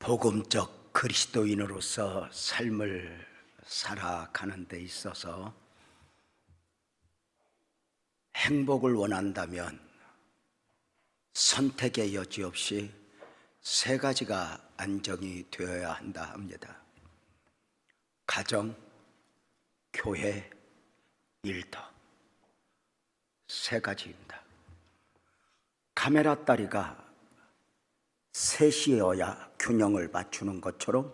복음적 그리스도인으로서 삶을 살아가는 데 있어서 행복을 원한다면 선택의 여지 없이 세 가지가 안정이 되어야 한다 합니다. 가정, 교회, 일터. 세 가지입니다. 카메라 딸이가 셋이어야 균형을 맞추는 것처럼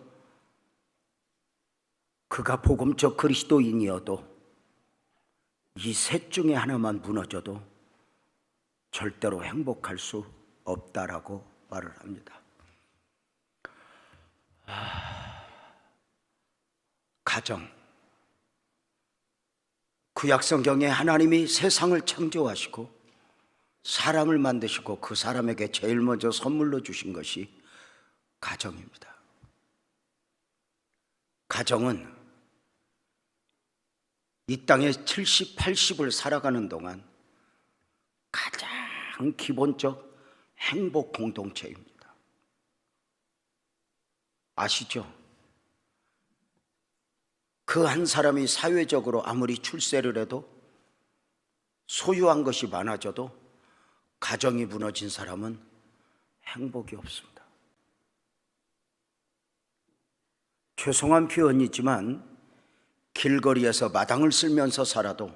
그가 복음적 그리스도인이어도 이 셋 중에 하나만 무너져도 절대로 행복할 수 없다라고 말을 합니다. 가정. 구약성경에 하나님이 세상을 창조하시고 사람을 만드시고 그 사람에게 제일 먼저 선물로 주신 것이 가정입니다. 가정은 이 땅에 70, 80을 살아가는 동안 가장 기본적 행복 공동체입니다. 아시죠? 그 한 사람이 사회적으로 아무리 출세를 해도 소유한 것이 많아져도 가정이 무너진 사람은 행복이 없습니다. 죄송한 표현이지만 길거리에서 마당을 쓸면서 살아도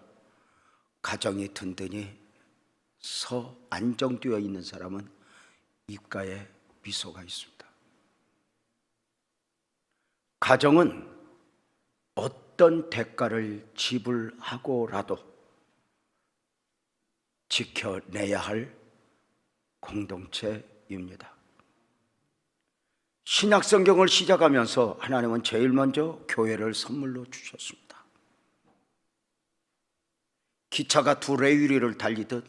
가정이 든든히 안정되어 있는 사람은 입가에 미소가 있습니다. 가정은 어떤 대가를 지불하고라도 지켜내야 할 공동체입니다. 신약성경을 시작하면서 하나님은 제일 먼저 교회를 선물로 주셨습니다. 기차가 두 레위리를 달리듯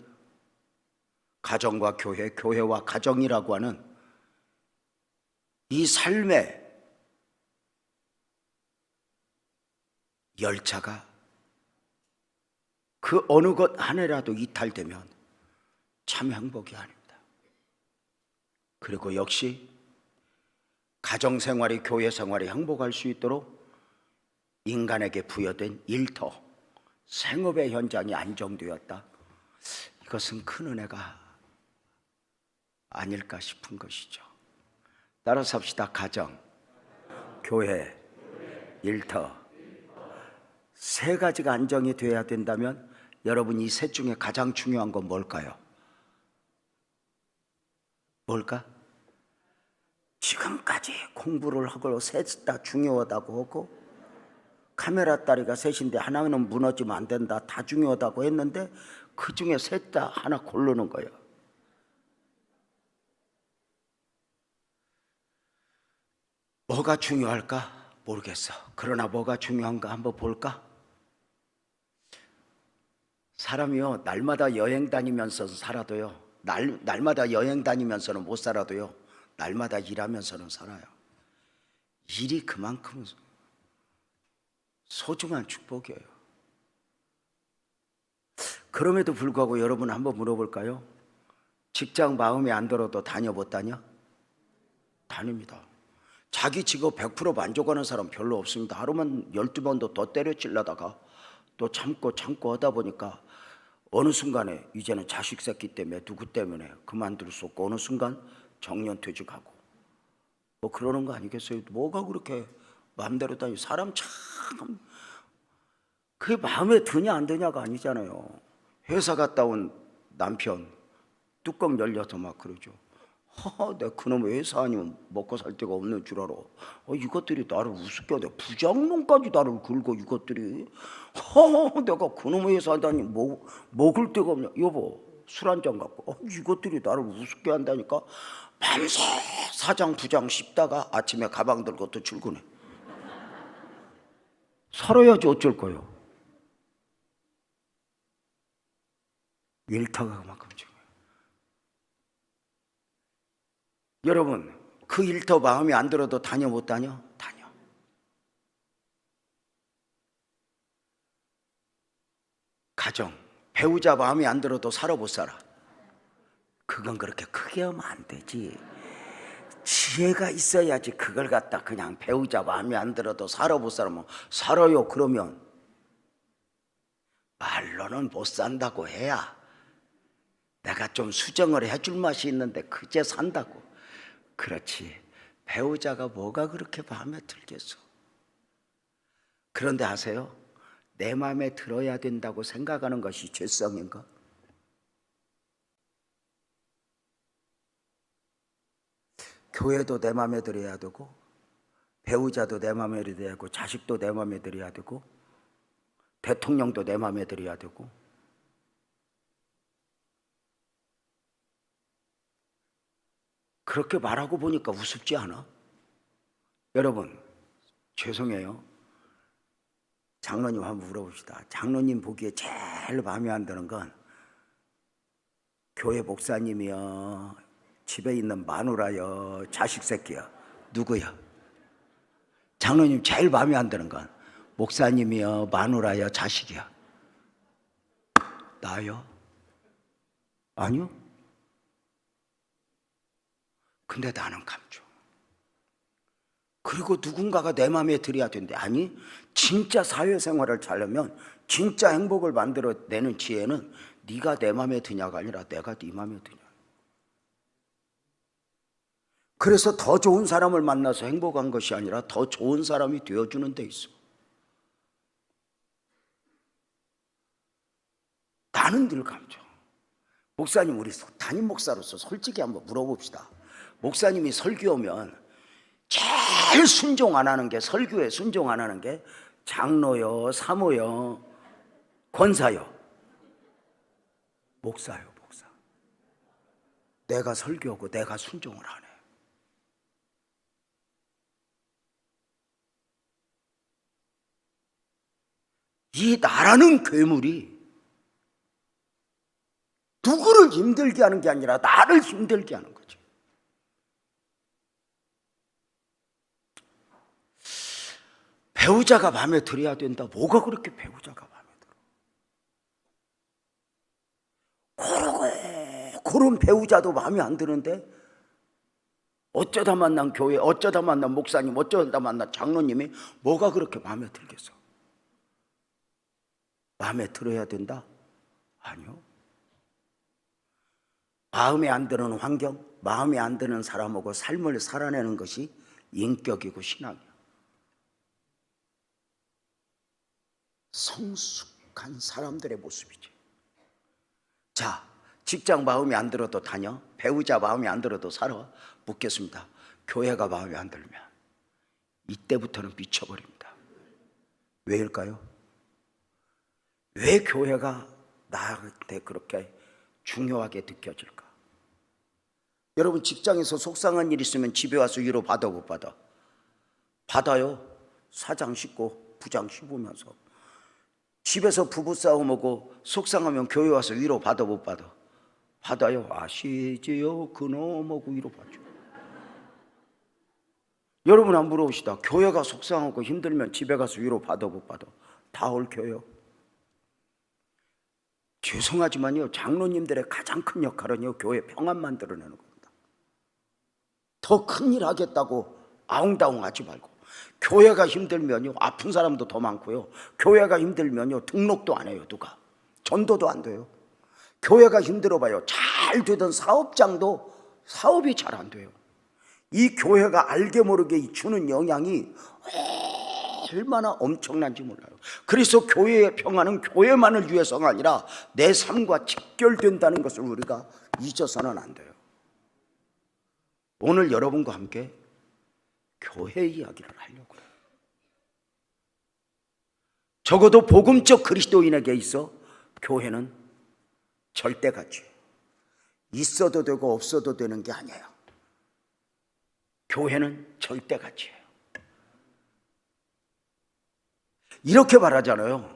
가정과 교회, 교회와 가정이라고 하는 이 삶의 열차가 그 어느 것 하나라도 이탈되면 참 행복이 아닙니다. 그리고 역시 가정생활이 교회생활이 행복할 수 있도록 인간에게 부여된 일터, 생업의 현장이 안정되었다. 이것은 큰 은혜가 아닐까 싶은 것이죠. 따라서 합시다. 가정, 교회, 일터. 세 가지가 안정이 되어야 된다면 여러분 이 셋 중에 가장 중요한 건 뭘까요? 뭘까? 지금까지 공부를 하고 셋 다 중요하다고 하고 카메라 딸이가 셋인데 하나는 무너지면 안 된다 다 중요하다고 했는데 그 중에 셋 다 하나 고르는 거예요. 뭐가 중요할까? 모르겠어. 그러나 뭐가 중요한가 한번 볼까? 사람이요 날마다 여행 다니면서 살아도요 날마다 여행 다니면서는 못 살아도요 날마다 일하면서는 살아요. 일이 그만큼 소중한 축복이에요. 그럼에도 불구하고 여러분 한번 물어볼까요? 직장 마음에 안 들어도 다녀 못 다녀? 다닙니다. 자기 직업 100% 만족하는 사람 별로 없습니다. 하루만 12번도 더 때려치려다가 또 참고 하다 보니까 어느 순간에 이제는 자식 새끼 때문에 누구 때문에 그만둘 수 없고 어느 순간 정년퇴직하고 뭐 그러는 거 아니겠어요? 뭐가 그렇게 마음대로 다니? 사람 참 그게 마음에 드냐 안 드냐가 아니잖아요. 회사 갔다 온 남편 뚜껑 열려서 막 그러죠. 내가 그놈의 회사 아니면 먹고 살 데가 없는 줄 알아. 이것들이 나를 우습게 하네. 부장놈까지 나를 긁어 이것들이. 내가 그놈의 회사 하다니 먹을 데가 없냐. 여보 술 한잔 갖고 이것들이 나를 우습게 한다니까. 밤새 사장 부장 씹다가 아침에 가방 들고 또 출근해. 살아야지 어쩔 거예요. 일터가 그만큼 중요해요. 여러분 그 일터 마음에 안 들어도 다녀 못 다녀? 다녀. 가정, 배우자 마음에 안 들어도 살아 못 살아? 그건 그렇게 크게 하면 안 되지. 지혜가 있어야지. 그걸 갖다 그냥 배우자 마음에 안 들어도 살아볼 사람은 살아요. 그러면 말로는 못 산다고 해야 내가 좀 수정을 해줄 맛이 있는데 그제 산다고. 그렇지, 배우자가 뭐가 그렇게 마음에 들겠어. 그런데 아세요? 내 마음에 들어야 된다고 생각하는 것이 죄성인가? 교회도 내 마음에 들어야 되고, 배우자도 내 마음에 들어야 되고, 자식도 내 마음에 들어야 되고, 대통령도 내 마음에 들어야 되고. 그렇게 말하고 보니까 우습지 않아? 여러분, 죄송해요. 장로님 한번 물어봅시다. 장로님 보기에 제일 마음에 안 드는 건 교회 목사님이요, 집에 있는 마누라요, 자식 새끼요, 누구야? 장로님 제일 마음에 안 드는 건 목사님이요, 마누라요, 자식이요? 나요? 아니요. 근데 나는 감죠. 그리고 누군가가 내 마음에 들어야 된대. 아니, 진짜 사회생활을 잘하면 진짜 행복을 만들어내는 지혜는 네가 내 마음에 드냐가 아니라 내가 네 마음에 드냐. 그래서 더 좋은 사람을 만나서 행복한 것이 아니라 더 좋은 사람이 되어주는 데 있어. 나는 늘 감죠. 목사님, 우리 담임 목사로서 솔직히 한번 물어봅시다. 목사님이 설교하면 제일 순종 안 하는 게, 설교에 순종 안 하는 게 장로요, 사모요, 권사요? 목사요, 목사. 내가 설교하고 내가 순종을 안 해. 이 나라는 괴물이 누구를 힘들게 하는 게 아니라 나를 힘들게 하는 거죠. 배우자가 마음에 들어야 된다. 뭐가 그렇게 배우자가 마음에 들어? 그런 배우자도 마음에 안 드는데 어쩌다 만난 교회, 어쩌다 만난 목사님, 어쩌다 만난 장로님이 뭐가 그렇게 마음에 들겠어? 마음에 들어야 된다? 아니요. 마음에 안 드는 환경, 마음에 안 드는 사람하고 삶을 살아내는 것이 인격이고 신앙이야. 성숙한 사람들의 모습이지. 자, 직장 마음에 안 들어도 다녀? 배우자 마음에 안 들어도 살아? 묻겠습니다. 교회가 마음에 안 들면 이때부터는 미쳐버립니다. 왜일까요? 왜 교회가 나한테 그렇게 중요하게 느껴질까? 여러분, 직장에서 속상한 일 있으면 집에 와서 위로 받아 못 받아? 받아요. 사장 씻고 부장 씹으면서. 집에서 부부싸움하고 속상하면 교회 와서 위로 받아 못 받아? 받아요. 아시지요? 그놈하고 위로 받죠. 여러분 한번 물어봅시다. 교회가 속상하고 힘들면 집에 가서 위로 받아 못 받아? 다 얽혀요. 죄송하지만요, 장로님들의 가장 큰 역할은요, 교회 평안 만들어내는 겁니다. 더 큰일 하겠다고 아웅다웅 하지 말고, 교회가 힘들면요, 아픈 사람도 더 많고요, 교회가 힘들면요, 등록도 안 해요. 누가 전도도 안 돼요. 교회가 힘들어봐요, 잘 되던 사업장도 사업이 잘 안 돼요. 이 교회가 알게 모르게 주는 영향이 얼마나 엄청난지 몰라요. 그래서 교회의 평화는 교회만을 위해서가 아니라 내 삶과 직결된다는 것을 우리가 잊어서는 안 돼요. 오늘 여러분과 함께 교회 이야기를 하려고 해요. 적어도 복음적 그리스도인에게 있어 교회는 절대 가치예요. 있어도 되고 없어도 되는 게 아니에요. 교회는 절대 가치예요. 이렇게 말하잖아요.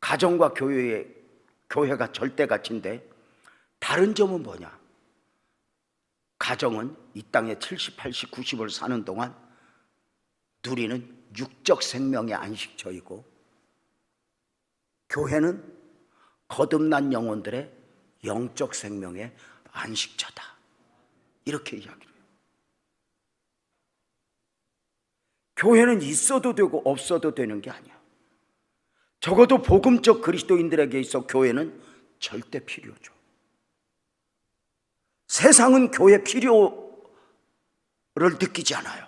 가정과 교회가 절대 가치인데 다른 점은 뭐냐? 가정은 이 땅에 70, 80, 90을 사는 동안 누리는 육적 생명의 안식처이고, 교회는 거듭난 영혼들의 영적 생명의 안식처다. 이렇게 이야기를 해요. 교회는 있어도 되고 없어도 되는 게 아니야. 적어도 복음적 그리스도인들에게 있어 교회는 절대 필요죠. 세상은 교회 필요를 느끼지 않아요.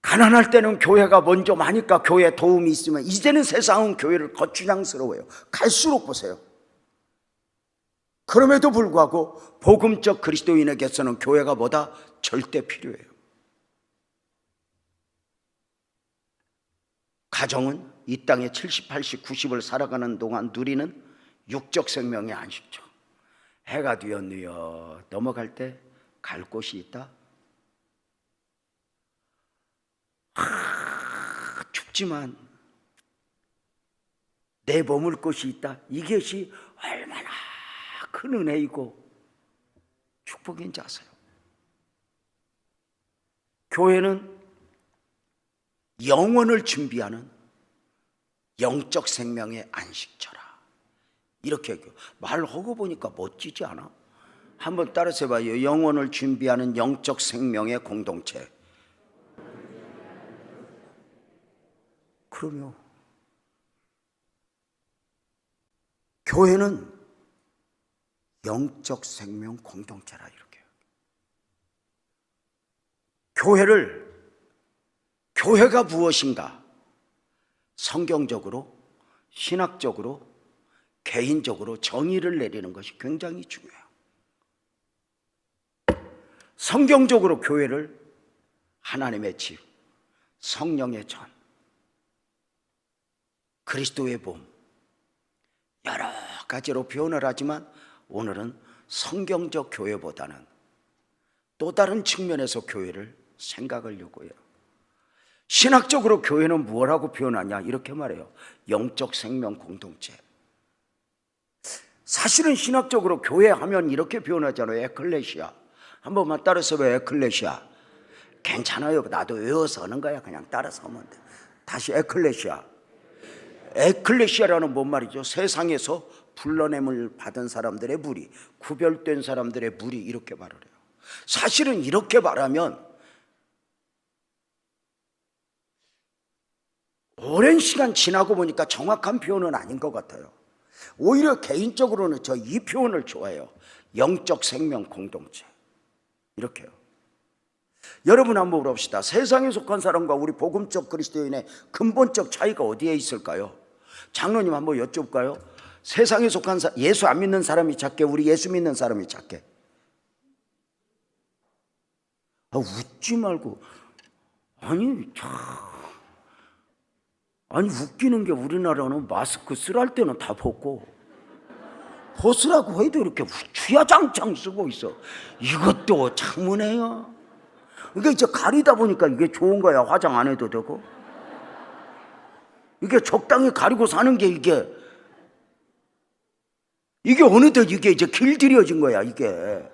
가난할 때는 교회가 먼저 많으니까 교회 도움이 있으면, 이제는 세상은 교회를 거추장스러워요. 갈수록 보세요. 그럼에도 불구하고 복음적 그리스도인에게서는 교회가 뭐다? 절대 필요해요. 가정은 이 땅에 70, 80, 90을 살아가는 동안 누리는 육적 생명의 안식처. 해가 뉘엿뉘엿 넘어갈 때 갈 곳이 있다. 춥지만 내 머물 곳이 있다. 이것이 얼마나 큰 은혜이고 축복인지 아세요? 교회는 영혼을 준비하는 영적 생명의 안식처라. 이렇게 말하고 보니까 멋지지 않아? 한번 따라서 해봐요. 영혼을 준비하는 영적 생명의 공동체. 그럼요. 교회는 영적 생명 공동체라. 이렇게 교회가 무엇인가? 성경적으로, 신학적으로, 개인적으로 정의를 내리는 것이 굉장히 중요해요. 성경적으로 교회를 하나님의 집, 성령의 전, 그리스도의 몸, 여러 가지로 표현을 하지만 오늘은 성경적 교회보다는 또 다른 측면에서 교회를 생각을 요구해요. 신학적으로 교회는 뭐라고 표현하냐? 이렇게 말해요. 영적 생명 공동체. 사실은 신학적으로 교회 하면 이렇게 표현하잖아요. 에클레시아. 한 번만 따라서 왜 에클레시아? 괜찮아요. 나도 외워서 하는 거야. 그냥 따라서 하면 돼. 다시 에클레시아. 에클레시아라는 뭔 말이죠? 세상에서 불러냄을 받은 사람들의 무리, 구별된 사람들의 무리, 이렇게 말을 해요. 사실은 이렇게 말하면 오랜 시간 지나고 보니까 정확한 표현은 아닌 것 같아요. 오히려 개인적으로는 저 이 표현을 좋아해요. 영적 생명 공동체. 이렇게요. 여러분 한번 물어봅시다. 세상에 속한 사람과 우리 복음적 그리스도인의 근본적 차이가 어디에 있을까요? 장로님 한번 여쭤볼까요? 세상에 속한 예수 안 믿는 사람이 작게, 우리 예수 믿는 사람이 작게? 웃지 말고. 아니 웃기는 게, 우리나라는 마스크 쓰랄 때는 다 벗고 벗으라고 해도 이렇게 주야장창 쓰고 있어. 이것도 참 은혜야. 이게 이제 가리다 보니까 이게 좋은 거야. 화장 안 해도 되고. 이게 적당히 가리고 사는 게 이게 어느덧 이게 이제 길들여진 거야. 이게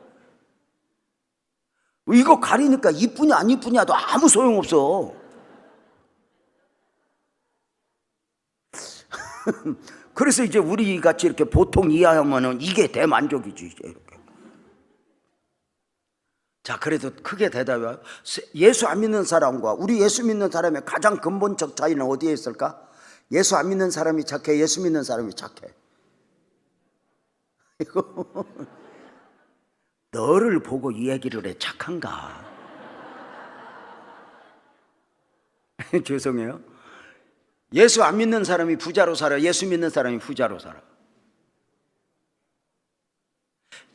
이거 가리니까 이쁘냐 안 이쁘냐도 아무 소용없어. 그래서 이제 우리 같이 이렇게 보통 이해하면은 이게 대만족이지. 이제 이렇게. 자, 그래도 크게 대답해요. 예수 안 믿는 사람과 우리 예수 믿는 사람의 가장 근본적 차이는 어디에 있을까? 예수 안 믿는 사람이 착해, 예수 믿는 사람이 착해. 이거 너를 보고 이 얘기를 해. 착한가? 죄송해요. 예수 안 믿는 사람이 부자로 살아, 예수 믿는 사람이 부자로 살아.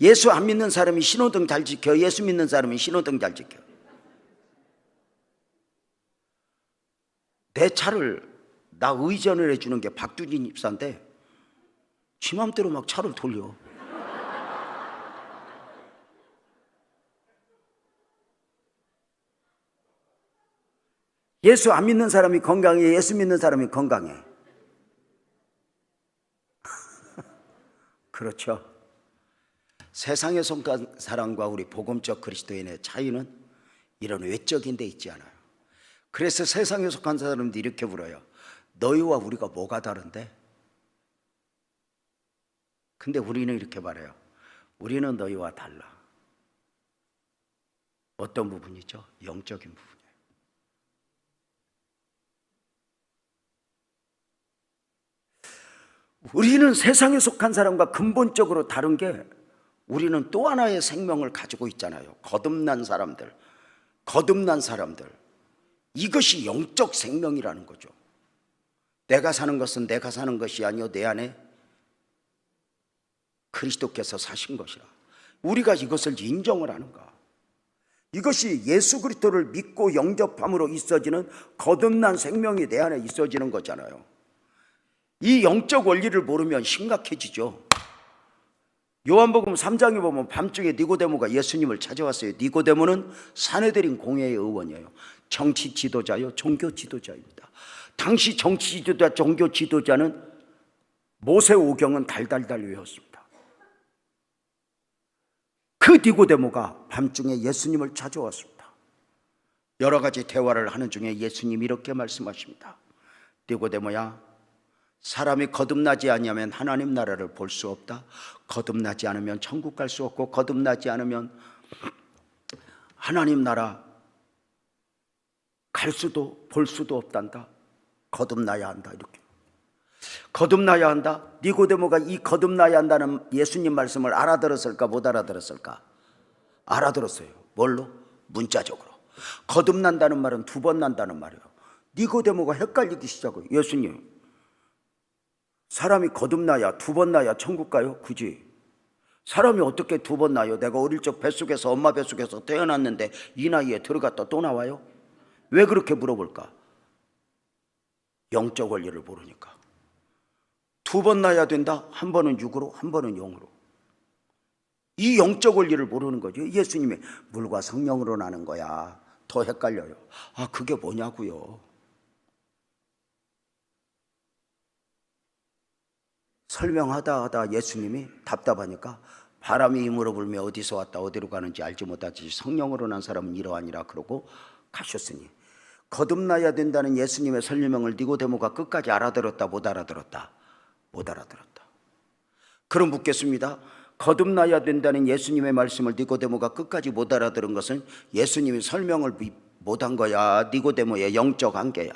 예수 안 믿는 사람이 신호등 잘 지켜, 예수 믿는 사람이 신호등 잘 지켜. 내 차를 나 의전을 해주는 게 박두진 입사인데 지 맘대로 막 차를 돌려. 예수 안 믿는 사람이 건강해, 예수 믿는 사람이 건강해. 그렇죠. 세상에 속한 사람과 우리 복음적 그리스도인의 차이는 이런 외적인 데 있지 않아요. 그래서 세상에 속한 사람들이 이렇게 물어요. 너희와 우리가 뭐가 다른데? 근데 우리는 이렇게 말해요. 우리는 너희와 달라. 어떤 부분이죠? 영적인 부분이에요. 우리는 세상에 속한 사람과 근본적으로 다른 게, 우리는 또 하나의 생명을 가지고 있잖아요. 거듭난 사람들. 이것이 영적 생명이라는 거죠. 내가 사는 것은 내가 사는 것이 아니요 내 안에 그리스도께서 사신 것이라. 우리가 이것을 인정을 하는가? 이것이 예수 그리스도를 믿고 영접함으로 있어지는 거듭난 생명이 내 안에 있어지는 거잖아요. 이 영적 원리를 모르면 심각해지죠. 요한복음 3장에 보면 밤중에 니고데모가 예수님을 찾아왔어요. 니고데모는 사내들인 공회의 의원이에요. 정치 지도자요, 종교 지도자입니다. 당시 정치 지도자, 종교 지도자는 모세 오경은 달달달 외웠습니다. 그 니고데모가 밤중에 예수님을 찾아왔습니다. 여러 가지 대화를 하는 중에 예수님이 이렇게 말씀하십니다. 니고데모야, 사람이 거듭나지 아니하면 하나님 나라를 볼 수 없다. 거듭나지 않으면 천국 갈 수 없고, 거듭나지 않으면 하나님 나라 갈 수도 볼 수도 없단다. 거듭나야 한다. 이렇게 거듭나야 한다. 니고데모가 이 거듭나야 한다는 예수님 말씀을 알아들었을까 못 알아들었을까? 알아들었어요. 뭘로? 문자적으로. 거듭난다는 말은 두 번 난다는 말이에요. 니고데모가 헷갈리기 시작해요. 예수님, 사람이 거듭나야 두 번 나야 천국 가요? 그지? 사람이 어떻게 두 번 나요? 내가 어릴 적 뱃속에서, 엄마 뱃속에서 태어났는데 이 나이에 들어갔다 또 나와요? 왜 그렇게 물어볼까? 영적 원리를 모르니까. 두 번 나야 된다. 한 번은 육으로, 한 번은 영으로. 이 영적 원리를 모르는 거죠. 예수님이 물과 성령으로 나는 거야. 더 헷갈려요. 아, 그게 뭐냐고요? 설명하다 하다 예수님이 답답하니까, 바람이 힘으로 불며 어디서 왔다 어디로 가는지 알지 못하지 성령으로 난 사람은 이러하니라 그러고 가셨으니, 거듭나야 된다는 예수님의 설명을 니고데모가 끝까지 알아들었다 못 알아들었다? 못 알아들었다. 그럼 묻겠습니다. 거듭나야 된다는 예수님의 말씀을 니고데모가 끝까지 못 알아들은 것은 예수님이 설명을 못한 거야, 니고데모의 영적 한계야?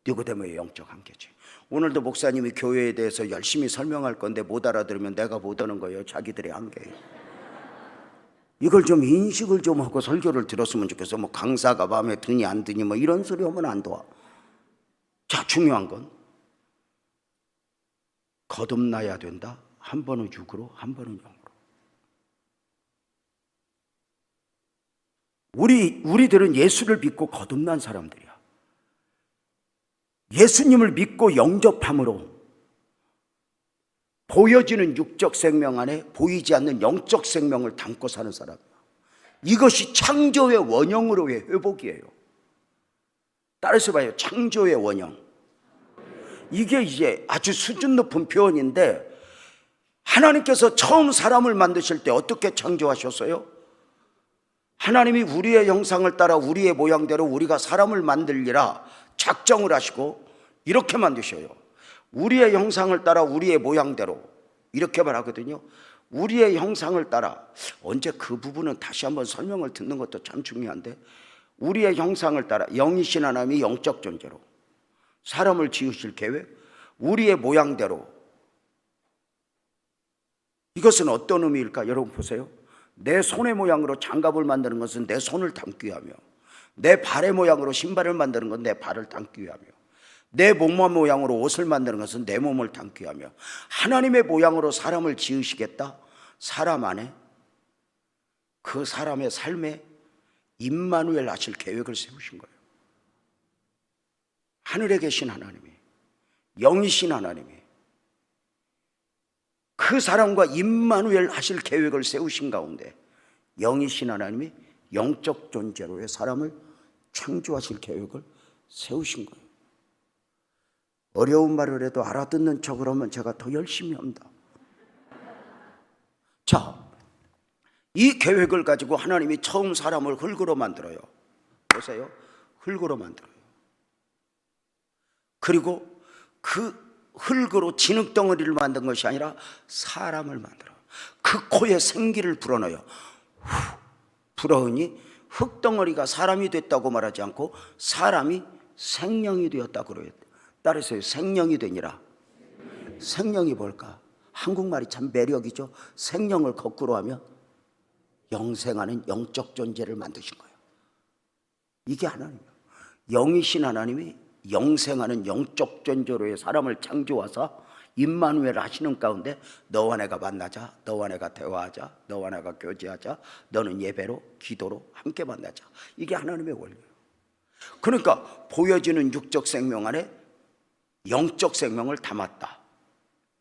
니고데모의 영적 한계지. 오늘도 목사님이 교회에 대해서 열심히 설명할 건데 못 알아들으면 내가 못하는 거예요. 자기들의 한계예요. 이걸 좀 인식을 좀 하고 설교를 들었으면 좋겠어. 뭐 강사가 마음에 드니 안 드니 뭐 이런 소리 하면 안 도와. 자, 중요한 건 거듭나야 된다. 한 번은 육으로, 한 번은 영으로. 우리들은 예수를 믿고 거듭난 사람들이야. 예수님을 믿고 영접함으로 보여지는 육적 생명 안에 보이지 않는 영적 생명을 담고 사는 사람이야. 이것이 창조의 원형으로의 회복이에요. 따라서 봐요. 창조의 원형. 이게 이제 아주 수준 높은 표현인데, 하나님께서 처음 사람을 만드실 때 어떻게 창조하셨어요? 하나님이 우리의 형상을 따라 우리의 모양대로 우리가 사람을 만들리라 작정을 하시고 이렇게 만드셔요. 우리의 형상을 따라 우리의 모양대로, 이렇게 말하거든요. 우리의 형상을 따라. 언제 그 부분은 다시 한번 설명을 듣는 것도 참 중요한데, 우리의 형상을 따라, 영이신 하나님이 영적 존재로 사람을 지으실 계획, 우리의 모양대로. 이것은 어떤 의미일까? 여러분 보세요. 내 손의 모양으로 장갑을 만드는 것은 내 손을 담기 위하며, 내 발의 모양으로 신발을 만드는 건 내 발을 담기 위하며, 내 몸 모양으로 옷을 만드는 것은 내 몸을 담기 위하며, 하나님의 모양으로 사람을 지으시겠다. 사람 안에 그 사람의 삶에 임마누엘 하실 계획을 세우신 거예요. 하늘에 계신 하나님이, 영이신 하나님이 그 사람과 임마누엘 하실 계획을 세우신 가운데, 영이신 하나님이 영적 존재로의 사람을 창조하실 계획을 세우신 거예요. 어려운 말을 해도 알아듣는 척을 하면 제가 더 열심히 합니다. 자, 이 계획을 가지고 하나님이 처음 사람을 흙으로 만들어요. 보세요. 흙으로 만들어요. 그리고 그 흙으로 진흙덩어리를 만든 것이 아니라 사람을 만들어요. 그 코에 생기를 불어넣어요. 후, 불어으니 흙덩어리가 사람이 됐다고 말하지 않고 사람이 생명이 되었다고 그래요. 따라서 생명이 되니라. 생명이 뭘까? 한국말이 참 매력이죠. 생명을 거꾸로 하면 영생하는 영적 존재를 만드신 거예요. 이게 하나님이에요. 영이신 하나님이 영생하는 영적 존재로의 사람을 창조하사 임마누엘 하시는 가운데 너와 내가 만나자, 너와 내가 대화하자, 너와 내가 교제하자, 너는 예배로 기도로 함께 만나자. 이게 하나님의 원리예요. 그러니까 보여지는 육적 생명 안에 영적 생명을 담았다.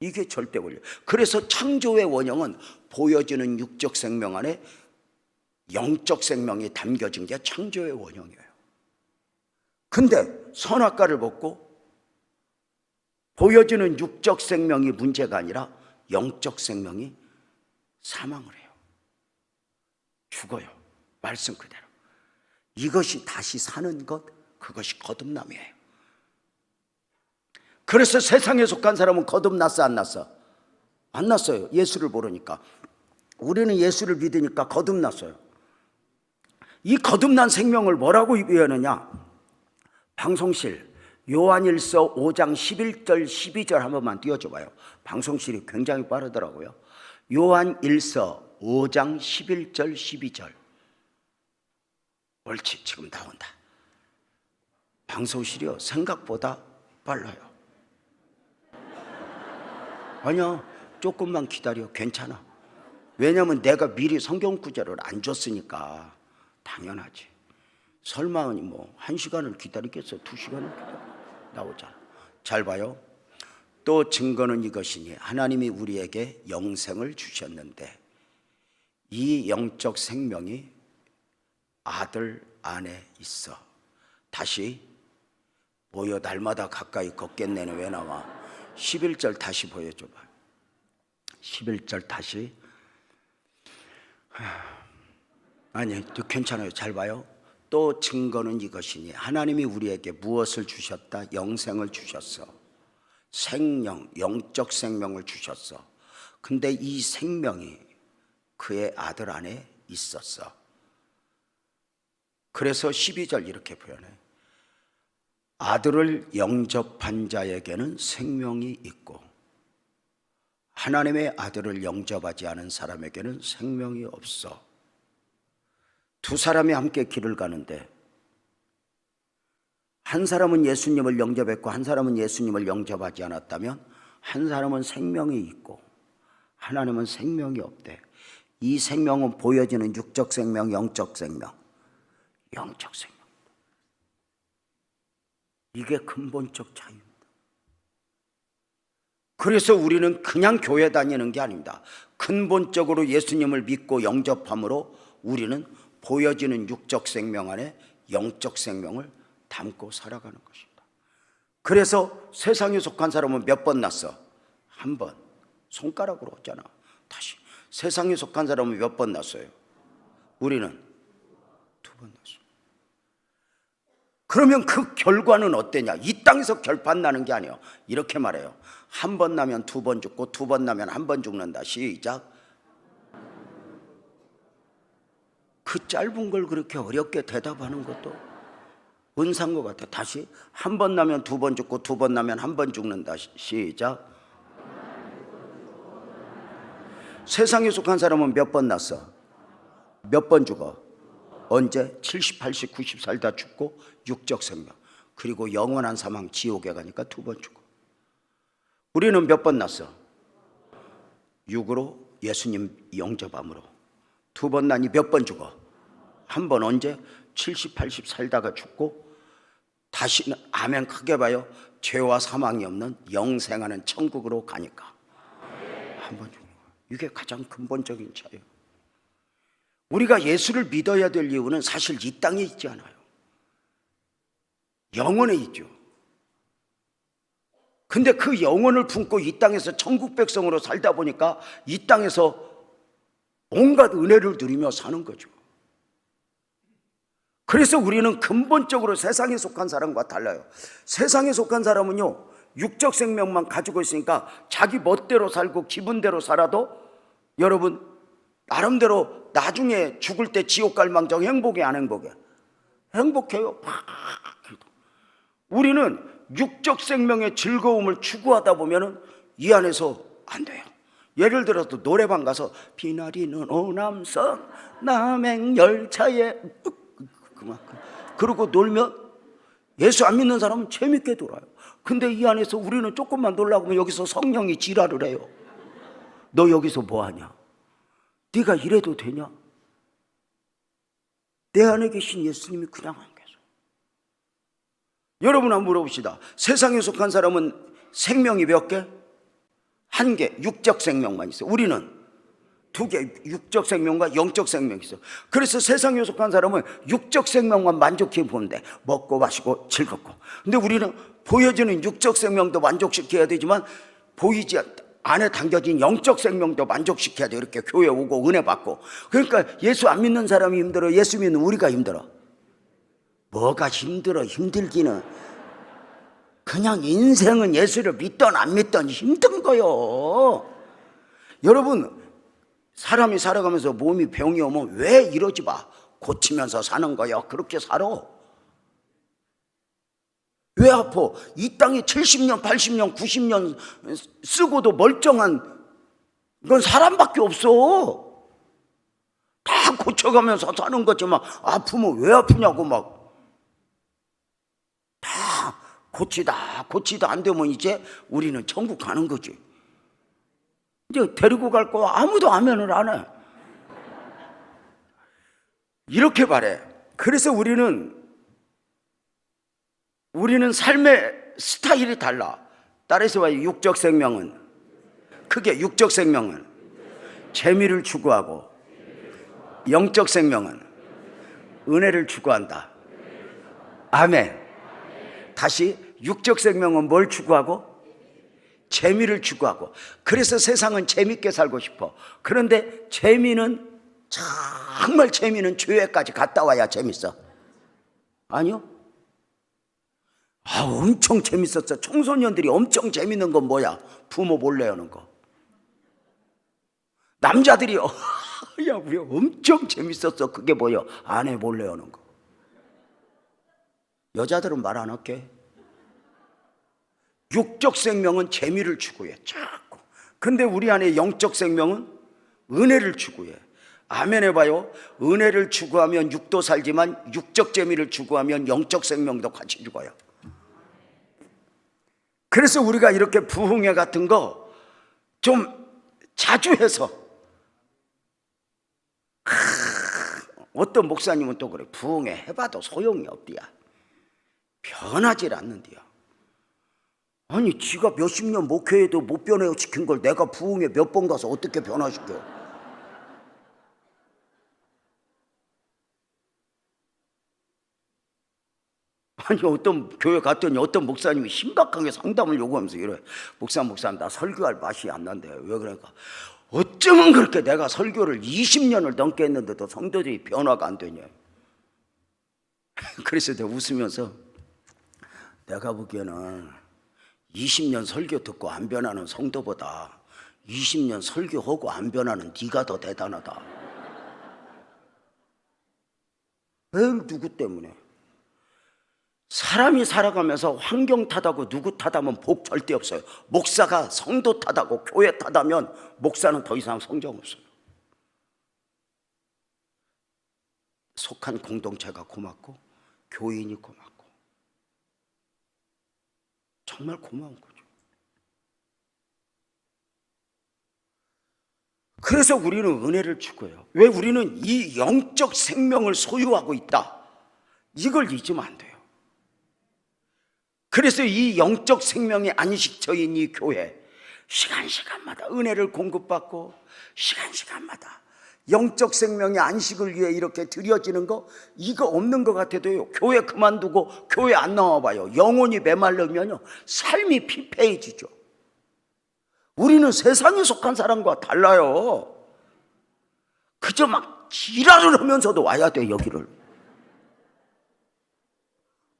이게 절대 원리예요. 그래서 창조의 원형은 보여지는 육적 생명 안에 영적 생명이 담겨진 게 창조의 원형이에요. 근데 선악과를 먹고 보여지는 육적 생명이 문제가 아니라 영적 생명이 사망을 해요. 죽어요. 말씀 그대로. 이것이 다시 사는 것, 그것이 거듭남이에요. 그래서 세상에 속한 사람은 거듭났어, 안 났어? 안 났어요. 예수를 모르니까. 우리는 예수를 믿으니까 거듭났어요. 이 거듭난 생명을 뭐라고 비유하느냐? 방송실 요한일서 5장 11절 12절 한 번만 띄워줘 봐요. 방송실이 굉장히 빠르더라고요. 요한일서 5장 11절 12절. 옳지, 지금 나온다. 방송실이요 생각보다 빨라요. 아니야, 조금만 기다려. 괜찮아. 왜냐면 내가 미리 성경 구절을 안 줬으니까. 당연하지. 설마니 뭐 1시간을 기다리겠어? 2시간을 기다려? 나오잖아. 잘 봐요. 또 증거는 이것이니 하나님이 우리에게 영생을 주셨는데 이 영적 생명이 아들 안에 있어. 다시 보여. 날마다 가까이 걷겠네는 왜 나와? 11절 다시 보여줘봐. 11절 다시. 아니, 괜찮아요. 잘 봐요. 또 증거는 이것이니 하나님이 우리에게 무엇을 주셨다? 영생을 주셨어. 생명, 영적 생명을 주셨어. 근데 이 생명이 그의 아들 안에 있었어. 그래서 12절 이렇게 표현해. 아들을 영접한 자에게는 생명이 있고 하나님의 아들을 영접하지 않은 사람에게는 생명이 없어. 두 사람이 함께 길을 가는데 한 사람은 예수님을 영접했고 한 사람은 예수님을 영접하지 않았다면 한 사람은 생명이 있고 하나님은 생명이 없대. 이 생명은 보여지는 육적 생명, 영적 생명. 영적 생명. 이게 근본적 차이입니다. 그래서 우리는 그냥 교회 다니는 게 아닙니다. 근본적으로 예수님을 믿고 영접함으로 우리는 보여지는 육적 생명 안에 영적 생명을 담고 살아가는 것입니다. 그래서 세상에 속한 사람은 몇 번 났어? 한 번. 손가락으로 했잖아. 다시. 세상에 속한 사람은 몇 번 났어요? 우리는 두 번 났어. 그러면 그 결과는 어때냐? 이 땅에서 결판 나는 게 아니에요. 이렇게 말해요. 한 번 나면 두 번 죽고 두 번 나면 한 번 죽는다. 시작. 그 짧은 걸 그렇게 어렵게 대답하는 것도 은사인 것 같아. 다시. 한 번 나면 두 번 죽고 두 번 나면 한 번 죽는다. 시작. 세상에 속한 사람은 몇 번 났어? 몇 번 죽어? 언제? 70, 80, 90 살다 죽고 육적 생명. 그리고 영원한 사망 지옥에 가니까 두 번 죽어. 우리는 몇 번 났어? 육으로 예수님 영접함으로. 두 번 나니 몇 번 죽어? 한 번. 언제? 70, 80 살다가 죽고 다시는, 아멘 크게 봐요, 죄와 사망이 없는 영생하는 천국으로 가니까 한 번 죽는 거예요. 이게 가장 근본적인 차이예요. 우리가 예수를 믿어야 될 이유는 사실 이 땅에 있지 않아요. 영원에 있죠. 근데 그 영혼을 품고 이 땅에서 천국 백성으로 살다 보니까 이 땅에서 온갖 은혜를 누리며 사는 거죠. 그래서 우리는 근본적으로 세상에 속한 사람과 달라요. 세상에 속한 사람은요, 육적 생명만 가지고 있으니까 자기 멋대로 살고 기분대로 살아도 여러분 나름대로 나중에 죽을 때 지옥 갈 망정 행복해 안 행복해? 행복해요. 우리는 육적 생명의 즐거움을 추구하다 보면은 이 안에서 안 돼요. 예를 들어서 노래방 가서 비나리는 오남선 남행열차에 그만큼 그러고 놀면 예수 안 믿는 사람은 재밌게 놀아요. 근데 이 안에서 우리는 조금만 놀라고 하면 여기서 성령이 지랄을 해요. 너 여기서 뭐하냐? 네가 이래도 되냐? 내 안에 계신 예수님이 그냥 안 계셔. 여러분 한번 물어봅시다. 세상에 속한 사람은 생명이 몇 개? 한 개, 육적 생명만 있어요. 우리는 두 개, 육적 생명과 영적 생명이 있어요. 그래서 세상에 속한 사람은 육적 생명만 만족해 보는데 먹고 마시고 즐겁고, 근데 우리는 보여지는 육적 생명도 만족시켜야 되지만 보이지 안에 담겨진 영적 생명도 만족시켜야 돼. 이렇게 교회 오고 은혜 받고. 그러니까 예수 안 믿는 사람이 힘들어, 예수 믿는 우리가 힘들어. 뭐가 힘들어? 힘들기는 그냥 인생은 예수를 믿던 안 믿던 힘든 거요. 여러분, 사람이 살아가면서 몸이 병이 오면 왜 이러지 마? 고치면서 사는 거야. 그렇게 살아. 왜 아파? 이 땅에 70년, 80년, 90년 쓰고도 멀쩡한 건 사람밖에 없어. 다 고쳐가면서 사는 거지만 아프면 왜 아프냐고 막 다 고치다 안 되면 이제 우리는 천국 가는 거지. 이제 데리고 갈 거 아무도 아멘을 안 해. 이렇게 말해. 그래서 우리는 삶의 스타일이 달라. 따라서 봐요. 육적 생명은, 크게 육적 생명은 재미를 추구하고, 영적 생명은 은혜를 추구한다. 아멘. 다시, 육적 생명은 뭘 추구하고? 재미를 추구하고. 그래서 세상은 재밌게 살고 싶어. 그런데 재미는, 정말 재미는 교회까지 갔다 와야 재밌어. 아니요? 엄청 재밌었어. 청소년들이 엄청 재밌는 건 뭐야? 부모 몰래 하는 거. 남자들이 야, 우리 엄청 재밌었어. 그게 뭐야? 아내 몰래 하는 거. 여자들은 말 안 할게. 육적 생명은 재미를 추구해. 자꾸. 근데 우리 안에 영적 생명은 은혜를 추구해. 아멘 해봐요. 은혜를 추구하면 육도 살지만 육적 재미를 추구하면 영적 생명도 같이 죽어요. 그래서 우리가 이렇게 부흥회 같은 거 좀 자주 해서, 어떤 목사님은 또 그래. 부흥회 해봐도 소용이 없디야. 변하질 않는디야. 아니, 지가 몇십 년 목회해도 못 변화시킨 걸 내가 부흥회 몇 번 가서 어떻게 변화시켜? 아니, 어떤 교회 갔더니 어떤 목사님이 심각하게 상담을 요구하면서 이래. 목사님, 나 설교할 맛이 안 난대. 왜 그럴까? 어쩌면 그렇게 내가 설교를 20년을 넘게 했는데도 성도들이 변화가 안 되냐. 그래서 내가 웃으면서, 내가 보기에는 20년 설교 듣고 안 변하는 성도보다 20년 설교하고 안 변하는 네가 더 대단하다. 왜? 누구 때문에? 사람이 살아가면서 환경 탓하고 누구 탓하면 복 절대 없어요. 목사가 성도 탓하고 교회 탓하면 목사는 더 이상 성장 없어요. 속한 공동체가 고맙고 교인이 고맙고 정말 고마운 거죠. 그래서 우리는 은혜를 추구해요. 왜? 우리는 이 영적 생명을 소유하고 있다. 이걸 잊으면 안 돼요. 그래서 이 영적 생명의 안식처인 이 교회, 시간마다 은혜를 공급받고 시간마다 영적 생명의 안식을 위해 이렇게 드려지는 거, 이거 없는 것 같아도요, 교회 그만두고 교회 안 나와봐요. 영혼이 메말르면요 삶이 피폐해지죠. 우리는 세상에 속한 사람과 달라요. 그저 막 지랄을 하면서도 와야 돼. 여기를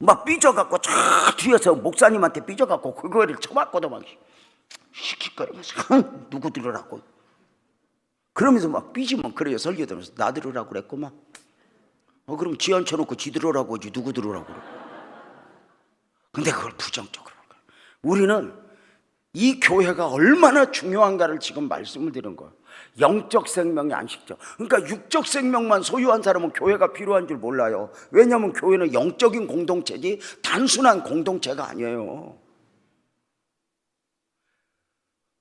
막 삐져갖고 저 뒤에서 목사님한테 삐져갖고 그거를 쳐맞고도 막 시키거리면서 누구 들으라고, 그러면서 막 삐지면 그래요. 설교 들으면서 나 들으라고 그랬구만. 그럼 지 앉혀놓고 지 들으라고 하지 누구 들으라고 그래. 근데 그걸 부정적으로. 우리는 이 교회가 얼마나 중요한가를 지금 말씀을 드린 거예요. 영적 생명이 안식적. 그러니까 육적 생명만 소유한 사람은 교회가 필요한 줄 몰라요. 왜냐하면 교회는 영적인 공동체지 단순한 공동체가 아니에요.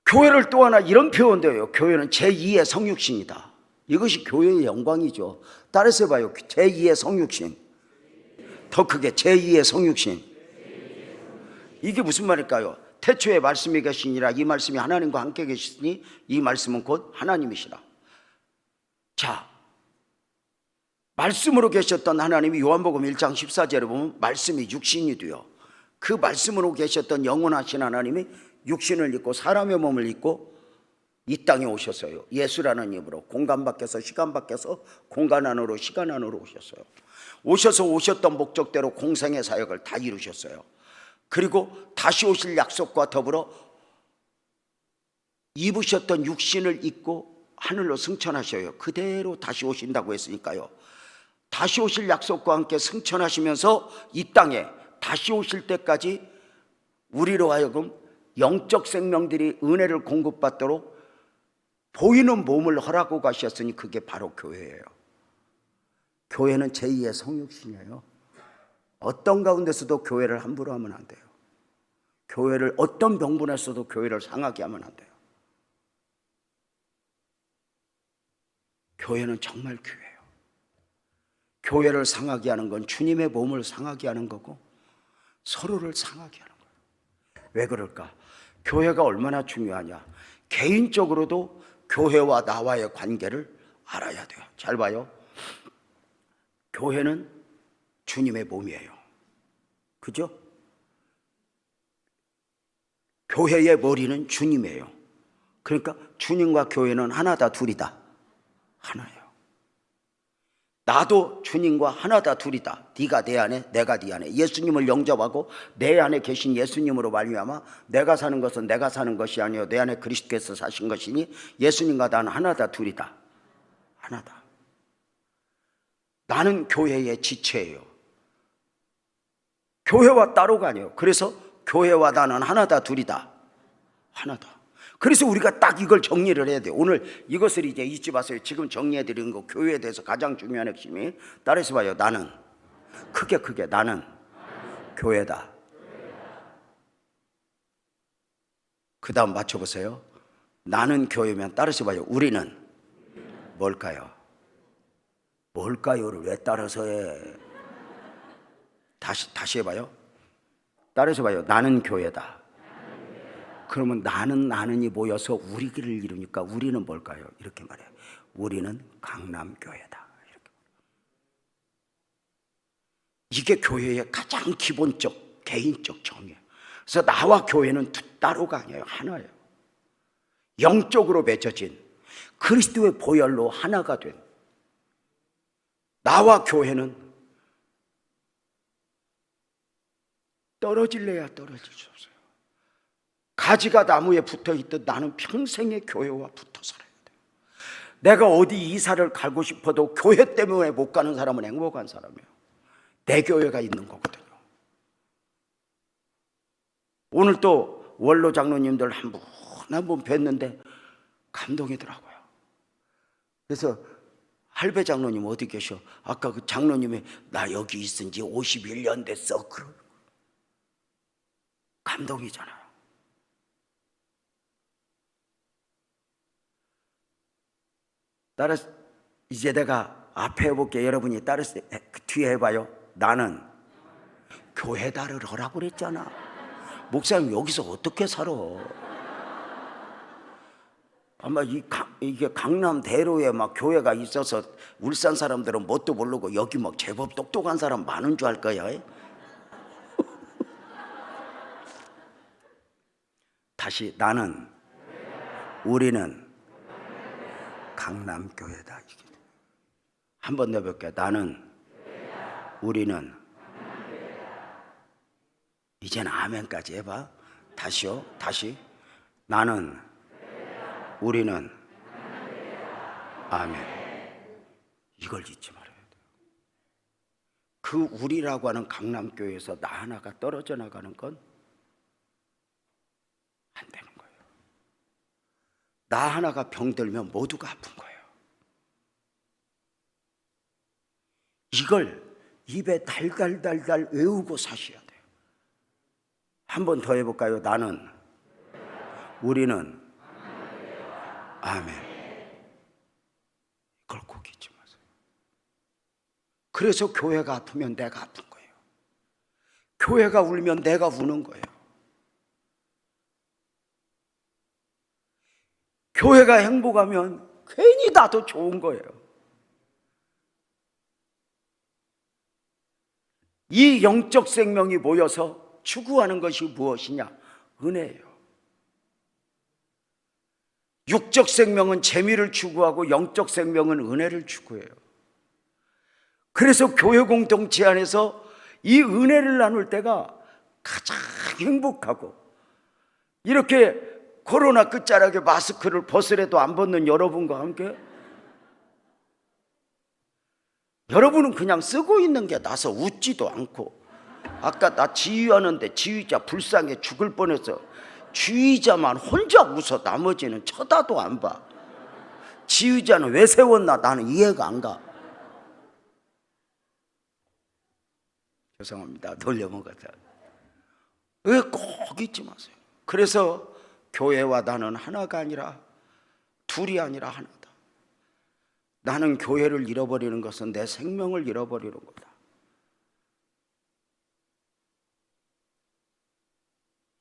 교회를 또 하나 이런 표현도 해요. 교회는 제2의 성육신이다. 이것이 교회의 영광이죠. 따라서 해봐요. 제2의 성육신. 더 크게 제2의 성육신. 이게 무슨 말일까요? 태초에 말씀이 계시니라. 이 말씀이 하나님과 함께 계시니 이 말씀은 곧 하나님이시라. 자, 말씀으로 계셨던 하나님이 요한복음 1장 14절에 보면 말씀이 육신이 되어 그 말씀으로 계셨던 영원하신 하나님이 육신을 입고 사람의 몸을 입고 이 땅에 오셨어요. 예수라는 이름으로 공간 밖에서 시간 밖에서 공간 안으로 시간 안으로 오셨어요. 오셔서 오셨던 목적대로 공생의 사역을 다 이루셨어요. 그리고 다시 오실 약속과 더불어 입으셨던 육신을 입고 하늘로 승천하셔요. 그대로 다시 오신다고 했으니까요. 다시 오실 약속과 함께 승천하시면서 이 땅에 다시 오실 때까지 우리로 하여금 영적 생명들이 은혜를 공급받도록 보이는 몸을 허락하고 가셨으니 그게 바로 교회예요. 교회는 제2의 성육신이에요. 어떤 가운데서도 교회를 함부로 하면 안 돼요. 교회를 어떤 병분에서도 교회를 상하게 하면 안 돼요. 교회는 정말 귀해요. 교회를 상하게 하는 건 주님의 몸을 상하게 하는 거고 서로를 상하게 하는 거예요. 왜 그럴까? 교회가 얼마나 중요하냐. 개인적으로도 교회와 나와의 관계를 알아야 돼요. 잘 봐요. 교회는 주님의 몸이에요. 그죠? 교회의 머리는 주님이에요. 그러니까 주님과 교회는 하나다 둘이다. 하나예요. 나도 주님과 하나다 둘이다. 네가 내 안에 내가 네 안에. 예수님을 영접하고 내 안에 계신 예수님으로 말미암아 내가 사는 것은 내가 사는 것이 아니요 내 안에 그리스도께서 사신 것이니 예수님과 나는 하나다 둘이다. 하나다. 나는 교회의 지체예요. 교회와 따로가 아니에요. 그래서 교회와 나는 하나다 둘이다. 하나다. 그래서 우리가 딱 이걸 정리를 해야 돼요. 오늘 이것을 이제 잊지 마세요. 지금 정리해 드리는 거 교회에 대해서 가장 중요한 핵심이 따라서 봐요. 나는 크게 나는 교회다. 그 다음 맞춰보세요. 나는 교회면 따라서 봐요. 우리는 뭘까요? 뭘까요를 왜 따라서 해? 다시 해봐요. 따라서 봐요. 나는 교회다. 그러면 나는이 모여서 우리를 이루니까 우리는 뭘까요? 이렇게 말해요. 우리는 강남교회다. 이렇게. 이게 교회의 가장 기본적 개인적 정의예요. 그래서 나와 교회는 따로가 아니에요. 하나예요. 영적으로 맺어진 그리스도의 보혈로 하나가 된 나와 교회는 떨어질래야 떨어질 수 없어요. 가지가 나무에 붙어있듯 나는 평생의 교회와 붙어 살아야 돼요. 내가 어디 이사를 가고 싶어도 교회 때문에 못 가는 사람은 행복한 사람이에요. 내 교회가 있는 거거든요. 오늘 또 원로 장로님들 한 분 뵀는데 감동이더라고요. 그래서 할배 장로님 어디 계셔? 아까 그 장로님이 나 여기 있은 지 51년 됐어. 감동이잖아요. 따라서 이제 내가 앞에 해볼게. 여러분이 따라서 뒤에 해봐요. 나는 교회다를 하라고 그랬잖아. 목사님 여기서 어떻게 살아? 아마 이게 강남 대로에 막 교회가 있어서 울산 사람들은 뭣도 모르고 여기 막 제법 똑똑한 사람 많은 줄 알 거야. 다시 나는 우리는 강남교회다. 한번 내볼게요. 나는 우리는 이제는 아멘까지 해봐. 다시요. 다시 나는 우리는 아멘. 이걸 잊지 말아야 돼요. 그 우리라고 하는 강남교회에서 나 하나가 떨어져 나가는 건 안 됩니다. 나 하나가 병들면 모두가 아픈 거예요. 이걸 입에 달달달달 외우고 사셔야 돼요. 한 번 더 해볼까요? 나는, 우리는, 아멘. 이걸 꼭 잊지 마세요. 그래서 교회가 아프면 내가 아픈 거예요. 교회가 울면 내가 우는 거예요. 교회가 행복하면 괜히 나도 좋은 거예요. 이 영적 생명이 모여서 추구하는 것이 무엇이냐? 은혜예요. 육적 생명은 재미를 추구하고 영적 생명은 은혜를 추구해요. 그래서 교회 공동체 안에서 이 은혜를 나눌 때가 가장 행복하고, 이렇게 코로나 끝자락에 마스크를 벗으래도 안 벗는 여러분과 함께 여러분은 그냥 쓰고 있는 게 나서 웃지도 않고, 아까 나 지휘하는데 지휘자 불쌍해 죽을 뻔해서 지휘자만 혼자 웃어 나머지는 쳐다도 안 봐. 지휘자는 왜 세웠나 나는 이해가 안 가. 죄송합니다. 놀려먹었다. 왜 꼭 잊지 마세요. 그래서 교회와 나는 하나가 아니라 둘이 아니라 하나다. 나는 교회를 잃어버리는 것은 내 생명을 잃어버리는 거다.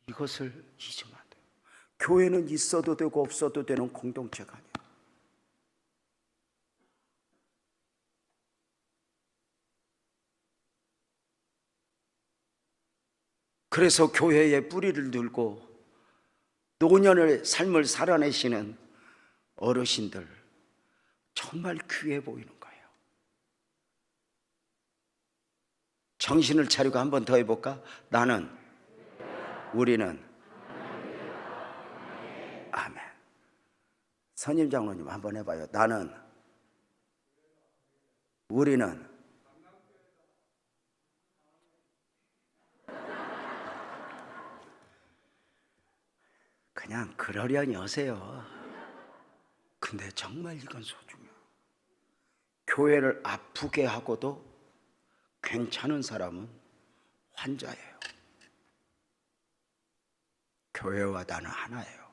이것을 잊으면 안 돼요. 교회는 있어도 되고 없어도 되는 공동체가 아니야. 그래서 교회에 뿌리를 들고 노년의 삶을 살아내시는 어르신들 정말 귀해 보이는 거예요. 정신을 차리고 한 번 더 해볼까? 나는, 우리는, 아멘. 선임 장로님 한번 해봐요. 나는, 우리는, 그냥 그러려니 하세요. 근데 정말 이건 소중해요. 교회를 아프게 하고도 괜찮은 사람은 환자예요. 교회와 나는 하나예요.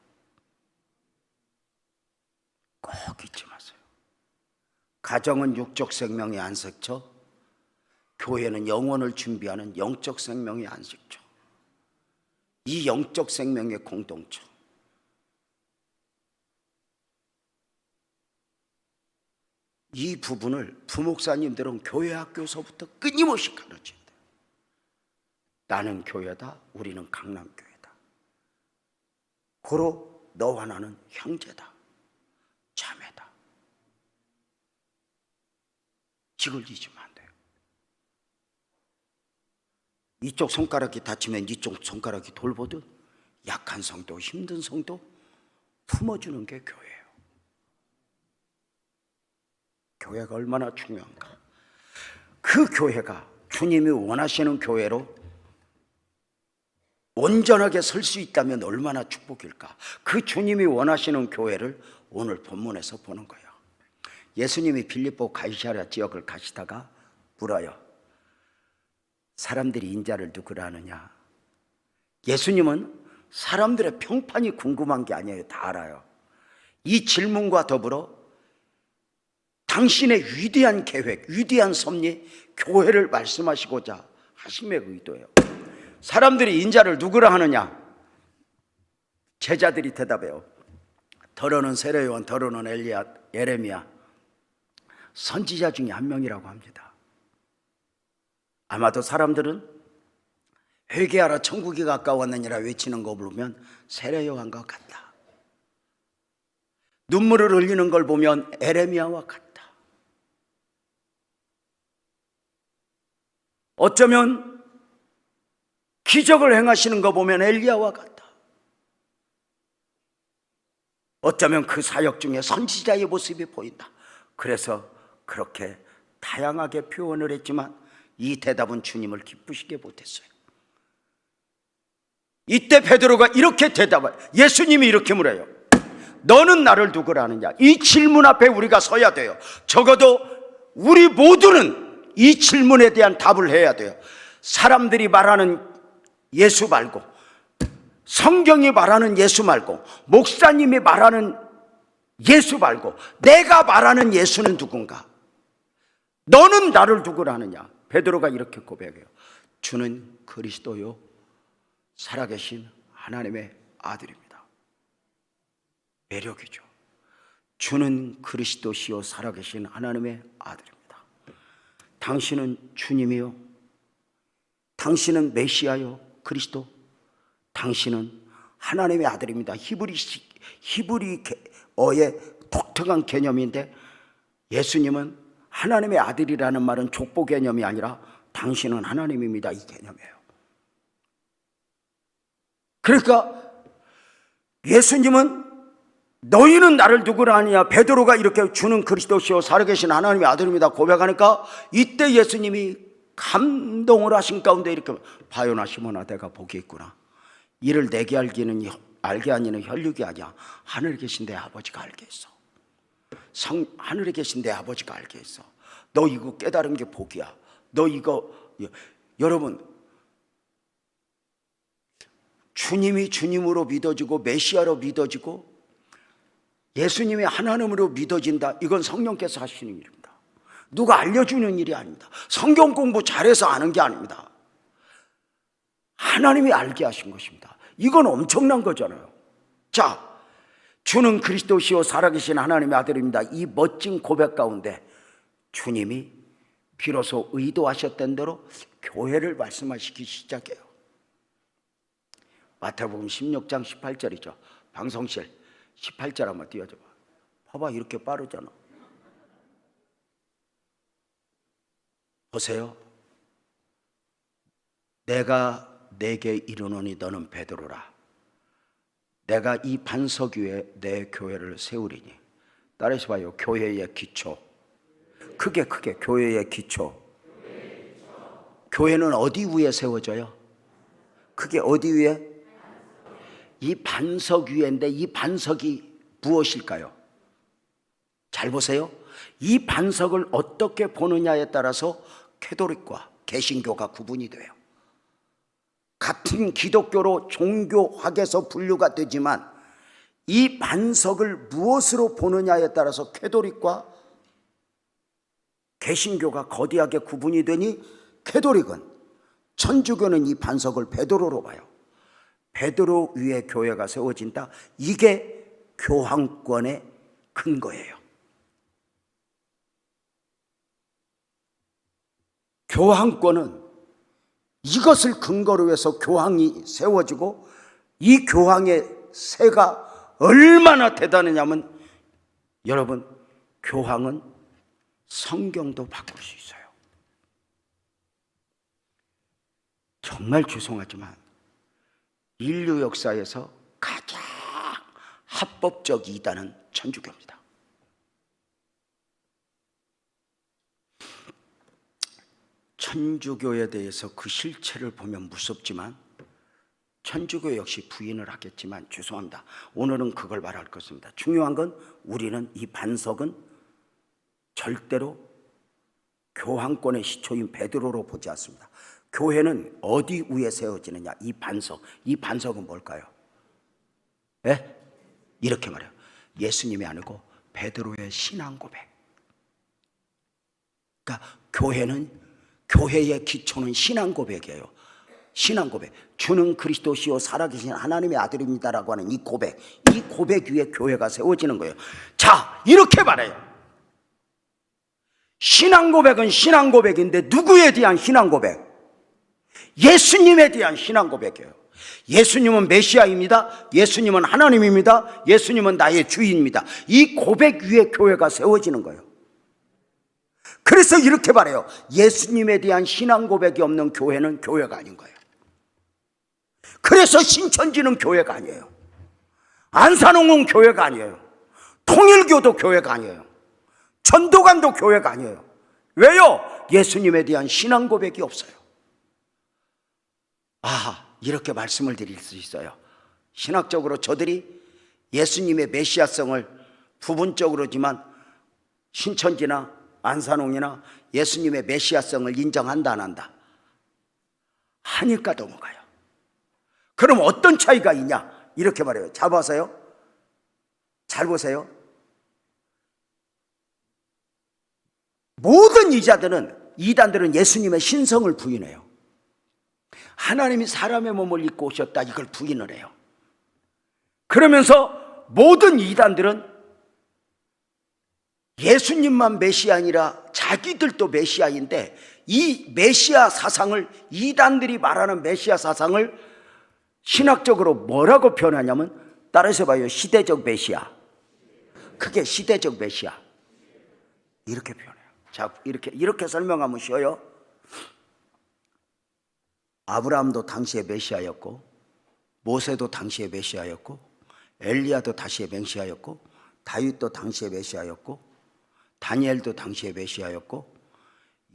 꼭 잊지 마세요. 가정은 육적 생명의 안식처, 교회는 영혼을 준비하는 영적 생명의 안식처. 이 영적 생명의 공동체, 이 부분을 부목사님들은 교회 학교에서부터 끊임없이 가르쳐야 돼요. 나는 교회다, 우리는 강남교회다. 고로 너와 나는 형제다, 자매다. 이걸 잊으면 안 돼요. 이쪽 손가락이 다치면 이쪽 손가락이 돌보듯 약한 성도, 힘든 성도 품어주는 게 교회예요. 교회가 얼마나 중요한가. 그 교회가 주님이 원하시는 교회로 온전하게 설 수 있다면 얼마나 축복일까. 그 주님이 원하시는 교회를 오늘 본문에서 보는 거예요. 예수님이 빌립보 가이사랴 지역을 가시다가 물어요. 사람들이 인자를 누구라 하느냐. 예수님은 사람들의 평판이 궁금한 게 아니에요. 다 알아요. 이 질문과 더불어 당신의 위대한 계획, 위대한 섭리, 교회를 말씀하시고자 하심의 의도예요. 사람들이 인자를 누구라 하느냐. 제자들이 대답해요. 더러는 세례요한, 더러는 엘리야, 예레미야, 선지자 중에 한 명이라고 합니다. 아마도 사람들은 회개하라 천국이 가까웠느니라 외치는 거 보면 세례요한과 같다. 눈물을 흘리는 걸 보면 에레미야와 같다. 어쩌면 기적을 행하시는 거 보면 엘리야와 같다. 어쩌면 그 사역 중에 선지자의 모습이 보인다. 그래서 그렇게 다양하게 표현을 했지만 이 대답은 주님을 기쁘시게 못했어요. 이때 베드로가 이렇게 대답을, 예수님이 이렇게 물어요. 너는 나를 누구라 하느냐? 이 질문 앞에 우리가 서야 돼요. 적어도 우리 모두는 이 질문에 대한 답을 해야 돼요. 사람들이 말하는 예수 말고, 성경이 말하는 예수 말고, 목사님이 말하는 예수 말고, 내가 말하는 예수는 누군가? 너는 나를 누구라 하느냐? 베드로가 이렇게 고백해요. 주는 그리스도요 살아계신 하나님의 아들입니다. 매력이죠. 주는 그리스도시요 살아계신 하나님의 아들입니다. 당신은 주님이요, 당신은 메시아요 그리스도, 당신은 하나님의 아들입니다. 히브리어의 독특한 개념인데, 예수님은 하나님의 아들이라는 말은 족보 개념이 아니라 당신은 하나님입니다, 이 개념이에요. 그러니까 예수님은 너희는 나를 누구라 하느냐? 베드로가 이렇게 주는 그리스도시요 살아계신 하나님의 아들입니다 고백하니까, 이때 예수님이 감동을 하신 가운데 이렇게, 바요나 시몬아 내가 복이 있구나. 이를 내게 알게 하니는 혈육이 아니야, 하늘에 계신 내 아버지가 알게 했어. 하늘에 계신 내 아버지가 알게 했어. 너 이거 깨달은 게 복이야. 너 이거, 여러분, 주님이 주님으로 믿어지고 메시아로 믿어지고 예수님이 하나님으로 믿어진다, 이건 성령께서 하시는 일입니다. 누가 알려주는 일이 아닙니다. 성경 공부 잘해서 아는 게 아닙니다. 하나님이 알게 하신 것입니다. 이건 엄청난 거잖아요. 자, 주는 그리스도시요 살아계신 하나님의 아들입니다. 이 멋진 고백 가운데 주님이 비로소 의도하셨던 대로 교회를 말씀하시기 시작해요. 마태복음 16장 18절이죠. 방송실 18절 한번 띄워줘봐. 봐봐, 이렇게 빠르잖아. 보세요. 내가 내게 이르노니 너는 베드로라. 내가 이 반석 위에 내 교회를 세우리니. 따라서 봐요. 교회의 기초. 크게 교회의 기초. 교회는 어디 위에 세워져요? 그게 어디 위에? 이 반석 위에인데, 이 반석이 무엇일까요? 잘 보세요. 이 반석을 어떻게 보느냐에 따라서 캐톨릭과 개신교가 구분이 돼요. 같은 기독교로 종교학에서 분류가 되지만 이 반석을 무엇으로 보느냐에 따라서 캐톨릭과 개신교가 거대하게 구분이 되니, 캐톨릭은, 천주교는 이 반석을 베드로로 봐요. 베드로 위에 교회가 세워진다. 이게 교황권의 근거예요. 교황권은 이것을 근거로 해서 교황이 세워지고, 이 교황의 세가 얼마나 대단하냐면, 여러분, 교황은 성경도 바꿀 수 있어요. 정말 죄송하지만 인류 역사에서 가장 합법적 이단은 천주교입니다. 천주교에 대해서 그 실체를 보면 무섭지만, 천주교 역시 부인을 하겠지만 죄송합니다. 오늘은 그걸 말할 것입니다. 중요한 건, 우리는 이 반석은 절대로 교황권의 시초인 베드로로 보지 않습니다. 교회는 어디 위에 세워지느냐? 이 반석. 이 반석은 뭘까요? 예? 이렇게 말해요. 예수님이 아니고 베드로의 신앙 고백. 그러니까 교회의 기초는 신앙 고백이에요. 신앙 고백. 주는 그리스도시요 살아계신 하나님의 아들입니다라고 하는 이 고백 위에 교회가 세워지는 거예요. 자, 이렇게 말해요. 신앙 고백은 신앙 고백인데, 누구에 대한 신앙 고백? 예수님에 대한 신앙 고백이에요. 예수님은 메시아입니다. 예수님은 하나님입니다. 예수님은 나의 주인입니다. 이 고백 위에 교회가 세워지는 거예요. 그래서 이렇게 말해요. 예수님에 대한 신앙 고백이 없는 교회는 교회가 아닌 거예요. 그래서 신천지는 교회가 아니에요. 안산홍은 교회가 아니에요. 통일교도 교회가 아니에요. 전도관도 교회가 아니에요. 왜요? 예수님에 대한 신앙 고백이 없어요. 이렇게 말씀을 드릴 수 있어요. 신학적으로 저들이 예수님의 메시아성을 부분적으로지만 신천지나 안산홍이나 예수님의 메시아성을 인정한다 안 한다? 하니까 넘어가요. 그럼 어떤 차이가 있냐? 이렇게 말해요. 잘 보세요. 잘 보세요. 모든 이단들은 예수님의 신성을 부인해요. 하나님이 사람의 몸을 입고 오셨다, 이걸 부인을 해요. 그러면서 모든 이단들은 예수님만 메시아 아니라 자기들도 메시아인데, 이 메시아 사상을, 이단들이 말하는 메시아 사상을 신학적으로 뭐라고 표현하냐면, 따라서 봐요. 시대적 메시아. 그게 시대적 메시아. 이렇게 표현해요. 자, 이렇게 설명하면 쉬워요. 아브라함도 당시의 메시아였고, 모세도 당시의 메시아였고, 엘리야도 당시의 메시아였고, 다윗도 당시의 메시아였고, 다니엘도 당시의 메시아였고,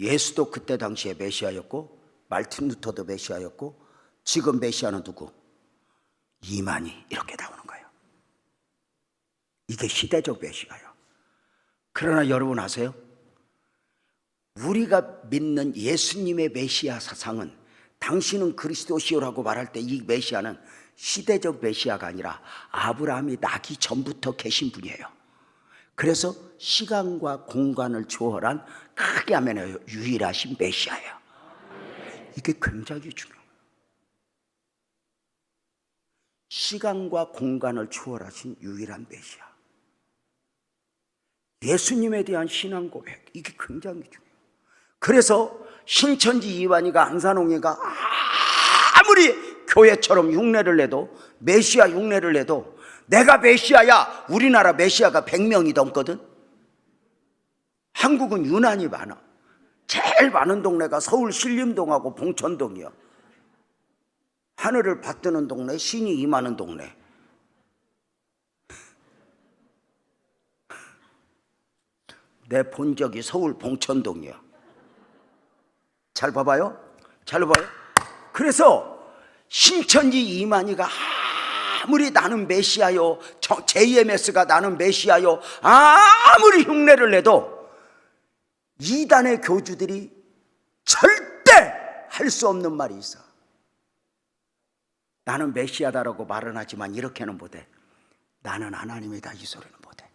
예수도 그때 당시의 메시아였고, 말틴 루터도 메시아였고, 지금 메시아는 누구? 이만희. 이렇게 나오는 거예요. 이게 시대적 메시아예요. 그러나 여러분 아세요? 우리가 믿는 예수님의 메시아 사상은, 당신은 그리스도시오라고 말할 때 이 메시아는 시대적 메시아가 아니라 아브라함이 나기 전부터 계신 분이에요. 그래서 시간과 공간을 초월한, 크게 하면 유일하신 메시아예요. 이게 굉장히 중요해요. 시간과 공간을 초월하신 유일한 메시아. 예수님에 대한 신앙 고백, 이게 굉장히 중요해요. 그래서 신천지 이완이가 안산홍이가 아무리 교회처럼 흉내를 내도, 메시아 흉내를 내도, 내가 메시아야. 우리나라 메시아가 100명이 넘거든. 한국은 유난히 많아. 제일 많은 동네가 서울 신림동하고 봉천동이야. 하늘을 받드는 동네, 신이 임하는 동네. 내 본 적이 서울 봉천동이야. 잘 봐봐요. 잘 봐요. 그래서 신천지 이만희가 아무리 나는 메시아요, JMS가 나는 메시아요, 아무리 흉내를 내도 이단의 교주들이 절대 할 수 없는 말이 있어. 나는 메시아다라고 말은 하지만 이렇게는 못해. 나는 하나님이다, 이 소리는 못해.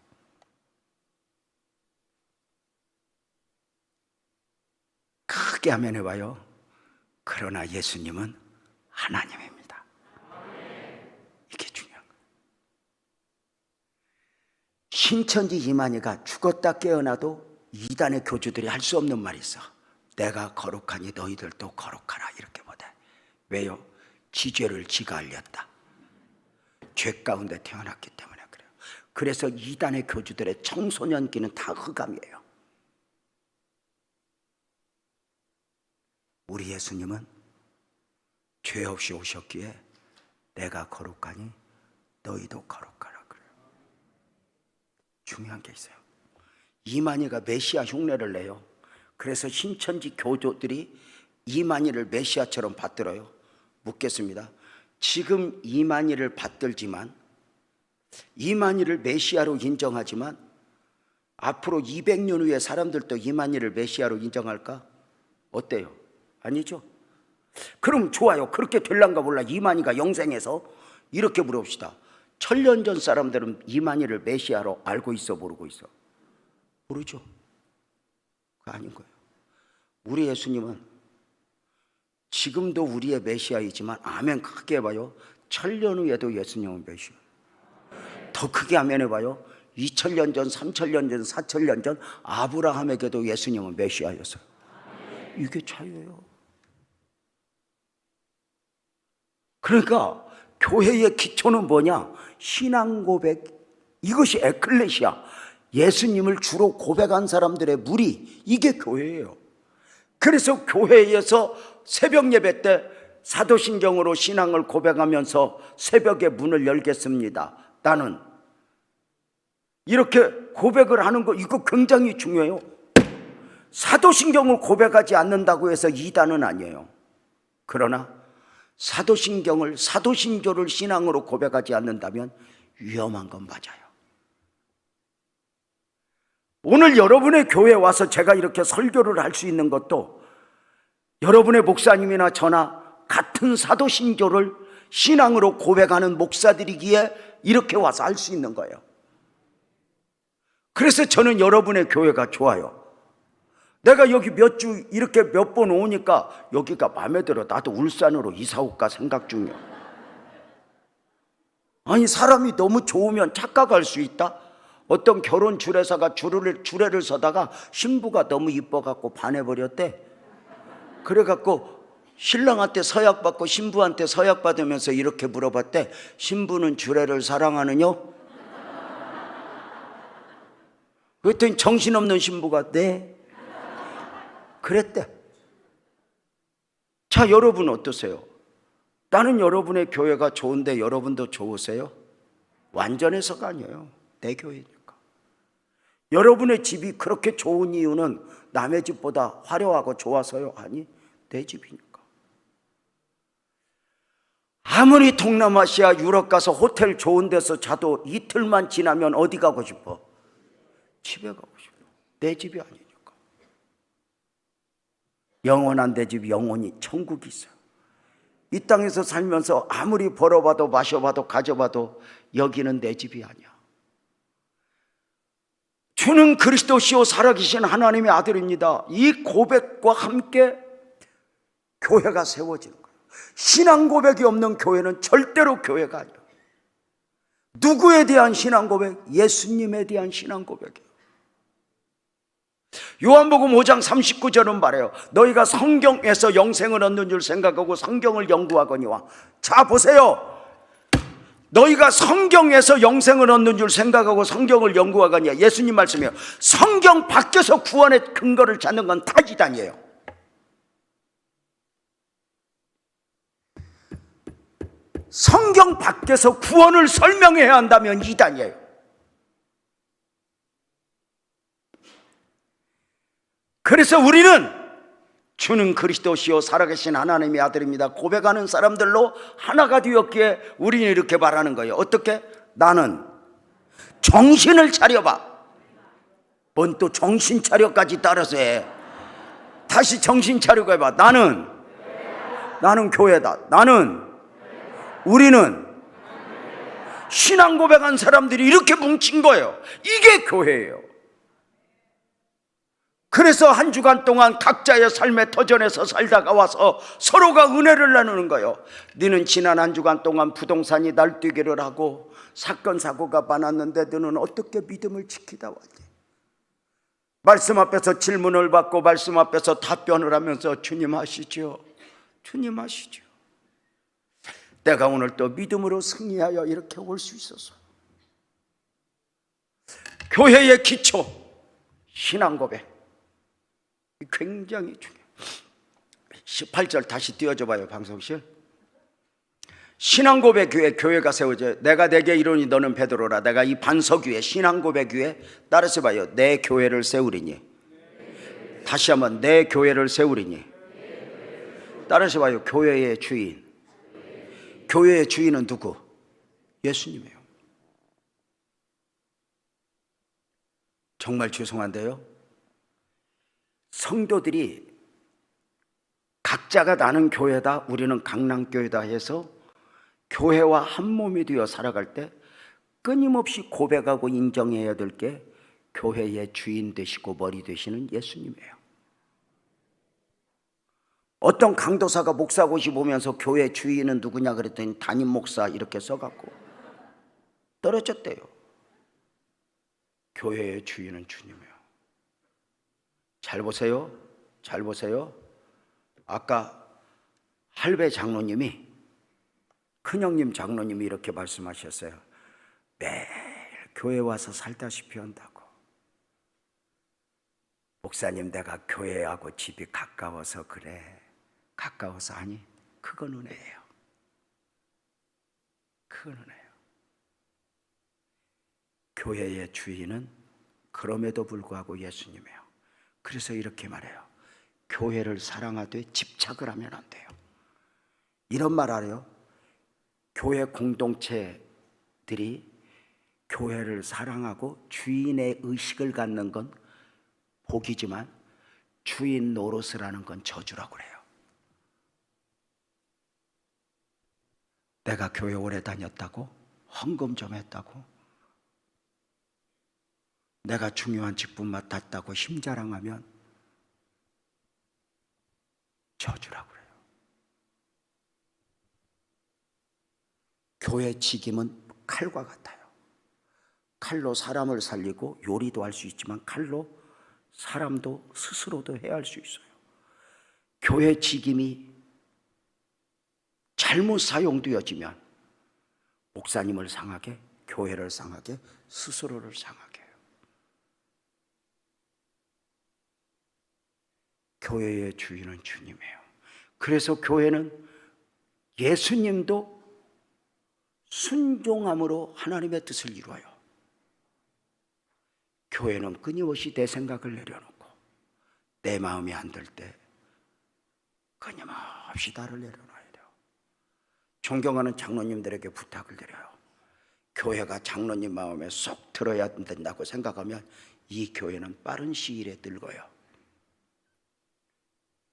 크게 하면 해봐요. 그러나 예수님은 하나님입니다. 이게 중요한 거예요. 신천지 이만희가 죽었다 깨어나도 이단의 교주들이 할 수 없는 말이 있어. 내가 거룩하니 너희들도 거룩하라, 이렇게 못해. 왜요? 지 죄를 지가 알렸다. 죄 가운데 태어났기 때문에 그래요. 그래서 이단의 교주들의 청소년기는 다 흑암이에요. 우리 예수님은 죄 없이 오셨기에 내가 거룩하니 너희도 거룩하라 그래요. 중요한 게 있어요. 이만희가 메시아 흉내를 내요. 그래서 신천지 교조들이 이만희를 메시아처럼 받들어요. 묻겠습니다. 지금 이만희를 받들지만, 이만희를 메시아로 인정하지만 앞으로 200년 후에 사람들도 이만희를 메시아로 인정할까? 어때요? 아니죠? 그럼 좋아요. 그렇게 될란가 몰라. 이만희가 영생해서 이렇게 물어봅시다. 1000년 전 사람들은 이만희를 메시아로 알고 있어, 모르고 있어? 모르죠. 그거 아닌 거예요. 우리 예수님은 지금도 우리의 메시아이지만, 아멘 크게 해봐요, 1000년 후에도 예수님은 메시아. 더 크게 하면 해봐요, 2000년 전, 3000년 전, 4000년 전 아브라함에게도 예수님은 메시아였어요. 이게 차이예요. 그러니까 교회의 기초는 뭐냐? 신앙 고백. 이것이 에클레시아. 예수님을 주로 고백한 사람들의 무리, 이게 교회예요. 그래서 교회에서 새벽 예배 때 사도신경으로 신앙을 고백하면서 새벽에 문을 열겠습니다, 나는 이렇게 고백을 하는 거, 이거 굉장히 중요해요. 사도신경을 고백하지 않는다고 해서 이단은 아니에요. 그러나 사도신경을, 사도신조를 신앙으로 고백하지 않는다면 위험한 건 맞아요. 오늘 여러분의 교회에 와서 제가 이렇게 설교를 할 수 있는 것도 여러분의 목사님이나 저나 같은 사도신조를 신앙으로 고백하는 목사들이기에 이렇게 와서 할 수 있는 거예요. 그래서 저는 여러분의 교회가 좋아요. 내가 여기 몇 주 이렇게 몇 번 오니까 여기가 마음에 들어. 나도 울산으로 이사 올까 생각 중이야. 아니, 사람이 너무 좋으면 착각할 수 있다. 어떤 결혼 주례사가 주례를 서다가 신부가 너무 이뻐갖고 반해버렸대. 그래갖고 신랑한테 서약받고 신부한테 서약받으면서 이렇게 물어봤대. 신부는 주례를 사랑하느냐? 그랬더니 정신없는 신부가 네 그랬대. 자, 여러분 어떠세요? 나는 여러분의 교회가 좋은데 여러분도 좋으세요? 완전해서가 아니에요. 내 교회니까. 여러분의 집이 그렇게 좋은 이유는 남의 집보다 화려하고 좋아서요? 아니, 내 집이니까. 아무리 동남아시아 유럽 가서 호텔 좋은 데서 자도 이틀만 지나면 어디 가고 싶어? 집에 가고 싶어. 내 집이 아니니까. 영원한 내 집, 영원히 천국이 있어요. 이 땅에서 살면서 아무리 벌어봐도 마셔봐도 가져봐도 여기는 내 집이 아니야. 주는 그리스도시요 살아계신 하나님의 아들입니다. 이 고백과 함께 교회가 세워지는 거예요. 신앙 고백이 없는 교회는 절대로 교회가 아니에요. 누구에 대한 신앙 고백? 예수님에 대한 신앙 고백이에요. 요한복음 5장 39절은 말해요. 너희가 성경에서 영생을 얻는 줄 생각하고 성경을 연구하거니와. 자, 보세요. 너희가 성경에서 영생을 얻는 줄 생각하고 성경을 연구하거니와. 예수님 말씀이에요. 성경 밖에서 구원의 근거를 찾는 건 다 이단이에요. 성경 밖에서 구원을 설명해야 한다면 이단이에요. 그래서 우리는 주는 그리스도시요 살아계신 하나님의 아들입니다 고백하는 사람들로 하나가 되었기에 우리는 이렇게 말하는 거예요. 어떻게? 나는 정신을 차려봐. 뭔 또 정신 차려까지 따라서 해. 다시 정신 차리고 해봐. 나는 교회다. 우리는 신앙 고백한 사람들이 이렇게 뭉친 거예요. 이게 교회예요. 그래서 한 주간 동안 각자의 삶의 터전에서 살다가 와서 서로가 은혜를 나누는 거예요. 너는 지난 한 주간 동안 부동산이 날뛰기를 하고 사건 사고가 많았는데 너는 어떻게 믿음을 지키다 왔니? 말씀 앞에서 질문을 받고 말씀 앞에서 답변을 하면서 주님 하시죠. 주님 하시죠. 내가 오늘 또 믿음으로 승리하여 이렇게 올 수 있어서. 교회의 기초 신앙 고백 굉장히 중요해요. 18절 다시 띄워줘 봐요. 방송실. 신앙 고백 위에 교회가 세워져요. 내가 내게 이르니 너는 베드로라. 내가 이 반석 위에 신앙 고백 위에 따라서 봐요. 내 교회를 세우리니. 다시 한번 내 교회를 세우리니. 따라서 봐요. 교회의 주인. 교회의 주인은 누구? 예수님이에요. 정말 죄송한데요, 성도들이 각자가 나는 교회다, 우리는 강남교회다 해서 교회와 한 몸이 되어 살아갈 때 끊임없이 고백하고 인정해야 될 게 교회의 주인 되시고 머리 되시는 예수님이에요. 어떤 강도사가 목사 고시 보면서 교회 주인은 누구냐 그랬더니 담임 목사 이렇게 써갖고 떨어졌대요. 교회의 주인은 주님이에요. 잘 보세요. 잘 보세요. 아까 할배 장로님이, 큰형님 장로님이 이렇게 말씀하셨어요. 매일 교회 와서 살다시피 한다고. 목사님, 내가 교회하고 집이 가까워서 그래. 가까워서 아니, 그건 은혜예요. 그건 은혜예요. 교회의 주인은 그럼에도 불구하고 예수님이에요. 그래서 이렇게 말해요. 교회를 사랑하되 집착을 하면 안 돼요. 이런 말 알아요? 교회 공동체들이 교회를 사랑하고 주인의 의식을 갖는 건 복이지만 주인 노릇을 하는 건 저주라고 그래요. 내가 교회 오래 다녔다고? 헌금 좀 했다고? 내가 중요한 직분 맡았다고 힘자랑하면 저주라고 그래요. 교회 직임은 칼과 같아요. 칼로 사람을 살리고 요리도 할 수 있지만 칼로 사람도 스스로도 해할 수 있어요. 교회 직임이 잘못 사용되어지면 목사님을 상하게, 교회를 상하게, 스스로를 상하게 해요. 교회의 주인은 주님이에요. 그래서 교회는 예수님도 순종함으로 하나님의 뜻을 이루어요. 교회는 끊임없이 내 생각을 내려놓고 내 마음이 안 들 때 끊임없이 나를 내려놔야 돼요. 존경하는 장로님들에게 부탁을 드려요. 교회가 장로님 마음에 쏙 들어야 된다고 생각하면 이 교회는 빠른 시일에 늙어요.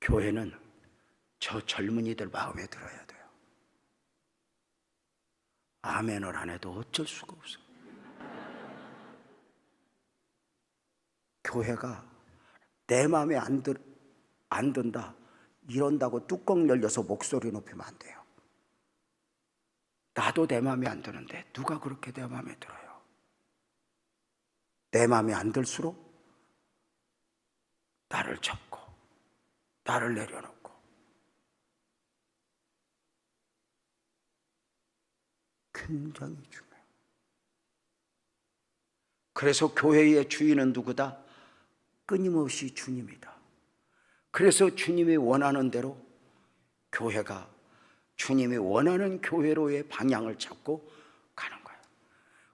교회는 저 젊은이들 마음에 들어야 돼요. 아멘을 안 해도 어쩔 수가 없어요. 교회가 내 마음에 안 든다 이런다고 뚜껑 열려서 목소리 높이면 안 돼요. 나도 내 마음에 안 드는데 누가 그렇게 내 마음에 들어요? 내 마음에 안 들수록 나를 접고 나를 내려놓고 굉장히 중요해요. 그래서 교회의 주인은 누구다? 끊임없이 주님이다. 그래서 주님이 원하는 대로 교회가 주님이 원하는 교회로의 방향을 잡고 가는 거예요.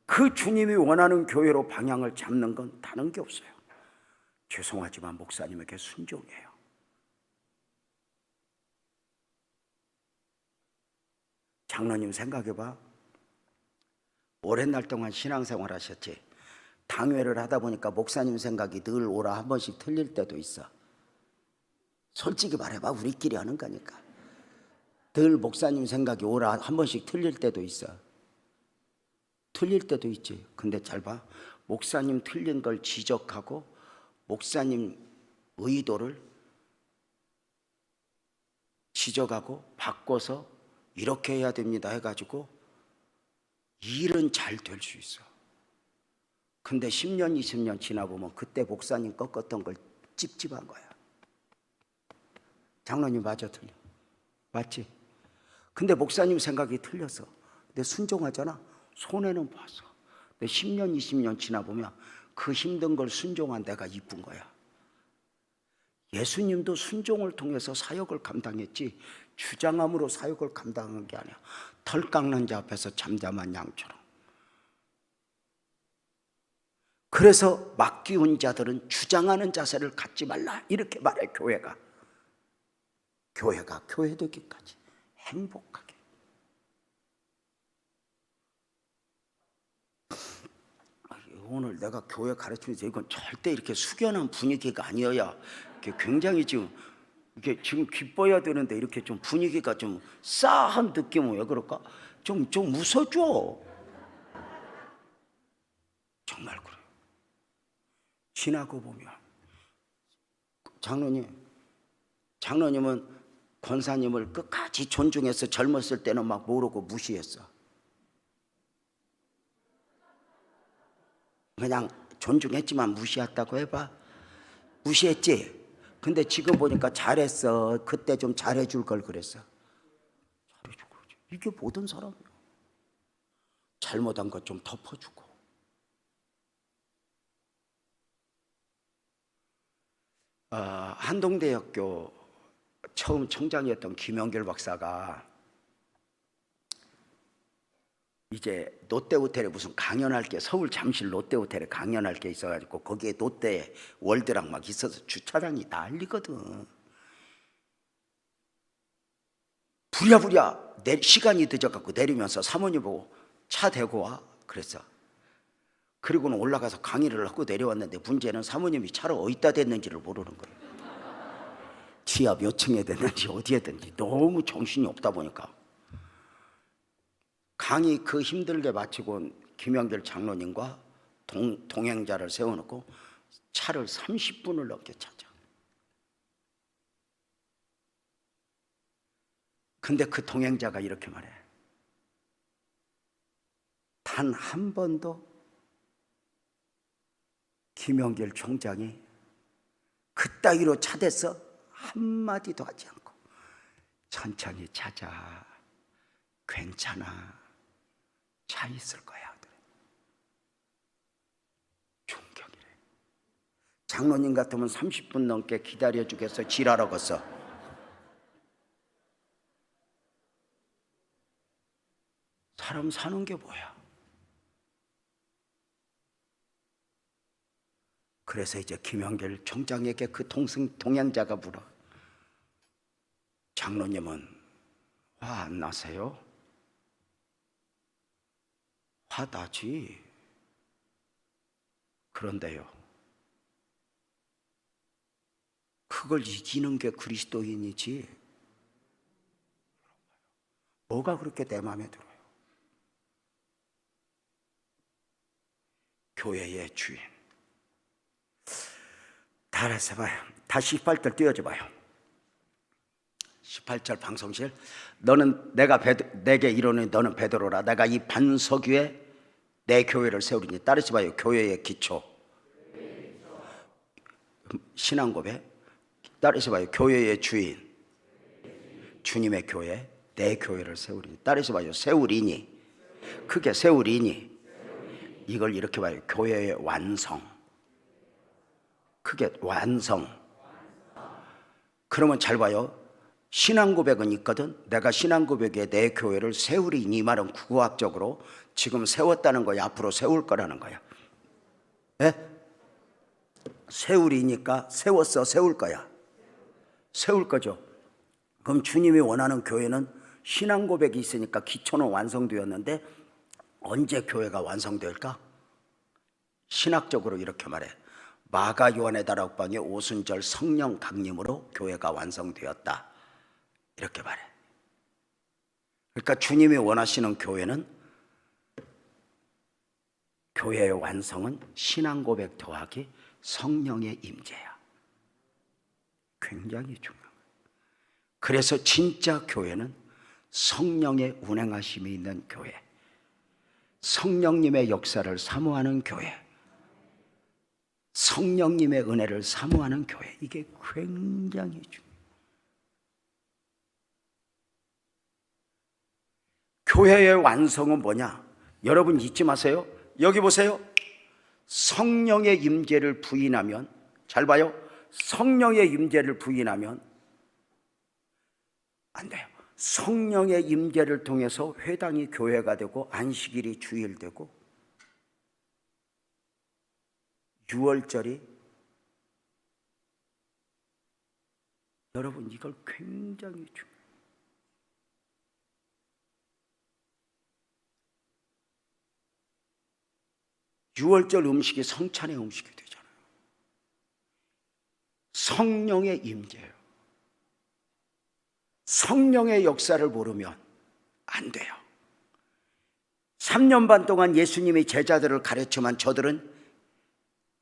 그 주님이 원하는 교회로 방향을 잡는 건 다른 게 없어요. 죄송하지만 목사님에게 순종해요. 장로님 생각해봐. 오랜 날 동안 신앙생활 하셨지. 당회를 하다 보니까 목사님 생각이 늘 오라 한 번씩 틀릴 때도 있어. 솔직히 말해봐. 우리끼리 하는 거니까. 늘 목사님 생각이 오라 한 번씩 틀릴 때도 있어. 틀릴 때도 있지. 근데 잘 봐. 목사님 틀린 걸 지적하고 목사님 의도를 지적하고 바꿔서 이렇게 해야 됩니다 해가지고 일은 잘 될 수 있어. 근데 10년, 20년 지나보면 그때 목사님 꺾었던 걸 찝찝한 거야. 장로님 맞아 틀려. 맞지? 근데 목사님 생각이 틀렸어. 근데 순종하잖아. 손해는 봤어. 근데 10년, 20년 지나보면 그 힘든 걸 순종한 내가 이쁜 거야. 예수님도 순종을 통해서 사역을 감당했지 주장함으로 사역을 감당한 게 아니야. 털 깎는 자 앞에서 잠잠한 양처럼. 그래서 맡기운 자들은 주장하는 자세를 갖지 말라 이렇게 말해. 교회가 교회되기까지 행복하게. 오늘 내가 교회 가르치면서 이건 절대 이렇게 숙연한 분위기가 아니어야 굉장히 지금 기뻐야 되는데 이렇게 좀 분위기가 좀 싸한 느낌은 왜 그럴까? 좀 웃어줘. 정말 그래요. 지나고 보면 장로님은 권사님을 끝까지 존중해서 젊었을 때는 막 모르고 무시했어. 그냥 존중했지만 무시했다고 해봐. 무시했지? 근데 지금 보니까 잘했어. 그때 좀 잘해줄 걸 그랬어. 잘해주고 그러지. 이게 모든 사람이야. 잘못한 것 좀 덮어주고. 한동대학교 처음 총장이었던 김영길 박사가 이제 롯데호텔에 무슨 강연할 게, 서울 잠실 롯데호텔에 강연할 게 있어가지고 거기에 롯데 월드랑 막 있어서 주차장이 난리거든. 부랴부랴 시간이 늦어갖고 내리면서 사모님 보고 차 대고 와 그랬어. 그리고는 올라가서 강의를 하고 내려왔는데 문제는 사모님이 차로 어디다 댔는지를 모르는 거예요. 지하 몇 층에 댔는지 어디에 댔는지 너무 정신이 없다 보니까 강의 그 힘들게 마치고 온 김영길 장로님과 동행자를 세워놓고 차를 30분을 넘게 찾아. 근데 그 동행자가 이렇게 말해. 단 한 번도 김영길 총장이 그따위로 차댔어 한마디도 하지 않고 천천히 찾아, 괜찮아, 차 있을 거야. 충격이래. 장로님 같으면 30분 넘게 기다려주겠어, 지랄하겠어. 사람 사는 게 뭐야? 그래서 이제 김영길 총장에게 그 동행자가 물어. 장로님은 화 안 나세요? 화 나지. 그런데요, 그걸 이기는 게 그리스도인이지. 뭐가 그렇게 내 마음에 들어요? 교회의 주인. 다 알아서 봐요. 다시 18절 띄워줘 봐요. 18절 방송실. 너는 내게 이르노니 너는 베드로라. 내가 이 반석 위에 내 교회를 세우리니. 따르시 봐요. 교회의 기초. 신앙 고백. 따르시 봐요. 교회의 주인. 주님의 교회. 내 교회를 세우리니. 따르시 봐요. 세우리니. 크게 세우리니. 이걸 이렇게 봐요. 교회의 완성. 크게 완성. 그러면 잘 봐요. 신앙 고백은 있거든. 내가 신앙 고백에 내 교회를 세우리니. 이 말은 구학적으로 지금 세웠다는 거야. 앞으로 세울 거라는 거야. 네? 세우리니까 세웠어, 세울 거야. 세울 거죠. 그럼 주님이 원하는 교회는 신앙 고백이 있으니까 기초는 완성되었는데 언제 교회가 완성될까? 신학적으로 이렇게 말해. 마가 요한의 다락방의 오순절 성령 강림으로 교회가 완성되었다. 이렇게 말해. 그러니까 주님이 원하시는 교회는, 교회의 완성은 신앙 고백 더하기 성령의 임재야. 굉장히 중요한 거예요. 그래서 진짜 교회는 성령의 운행하심이 있는 교회, 성령님의 역사를 사모하는 교회, 성령님의 은혜를 사모하는 교회. 이게 굉장히 중요해요. 교회의 완성은 뭐냐? 여러분 잊지 마세요. 여기 보세요. 성령의 임재를 부인하면, 잘 봐요. 성령의 임재를 부인하면 안 돼요. 성령의 임재를 통해서 회당이 교회가 되고 안식일이 주일되고 유월절이, 여러분 이걸 굉장히 중요해요. 유월절 음식이 성찬의 음식이 되잖아요. 성령의 임재예요. 성령의 역사를 모르면 안 돼요. 3년 반 동안 예수님이 제자들을 가르치면 저들은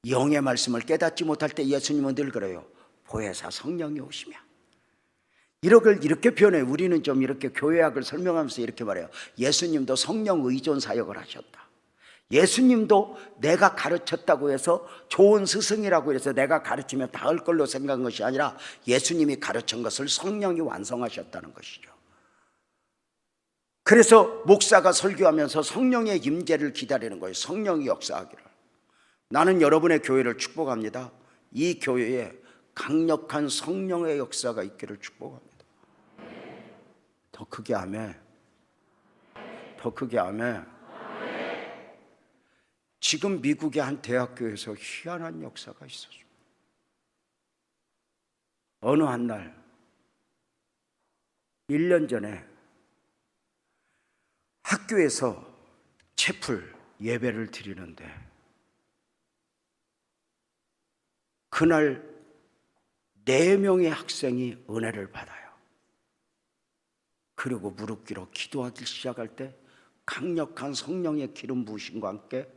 영의 말씀을 깨닫지 못할 때 예수님은 늘 그래요. 보혜사 성령이 오시면. 이렇게 표현해요. 우리는 좀 이렇게 교회학을 설명하면서 이렇게 말해요. 예수님도 성령 의존 사역을 하셨다. 예수님도 내가 가르쳤다고 해서 좋은 스승이라고 해서 내가 가르치면 다 할 걸로 생각한 것이 아니라 예수님이 가르친 것을 성령이 완성하셨다는 것이죠. 그래서 목사가 설교하면서 성령의 임재를 기다리는 거예요. 성령이 역사하기를. 나는 여러분의 교회를 축복합니다. 이 교회에 강력한 성령의 역사가 있기를 축복합니다. 더 크게 아멘. 더 크게 아멘. 지금 미국의 한 대학교에서 희한한 역사가 있었어요. 어느 한 날 1년 전에 학교에서 채플 예배를 드리는데 그날 4명의 학생이 은혜를 받아요. 그리고 무릎 꿇어 기도하기 시작할 때 강력한 성령의 기름 부으심과 함께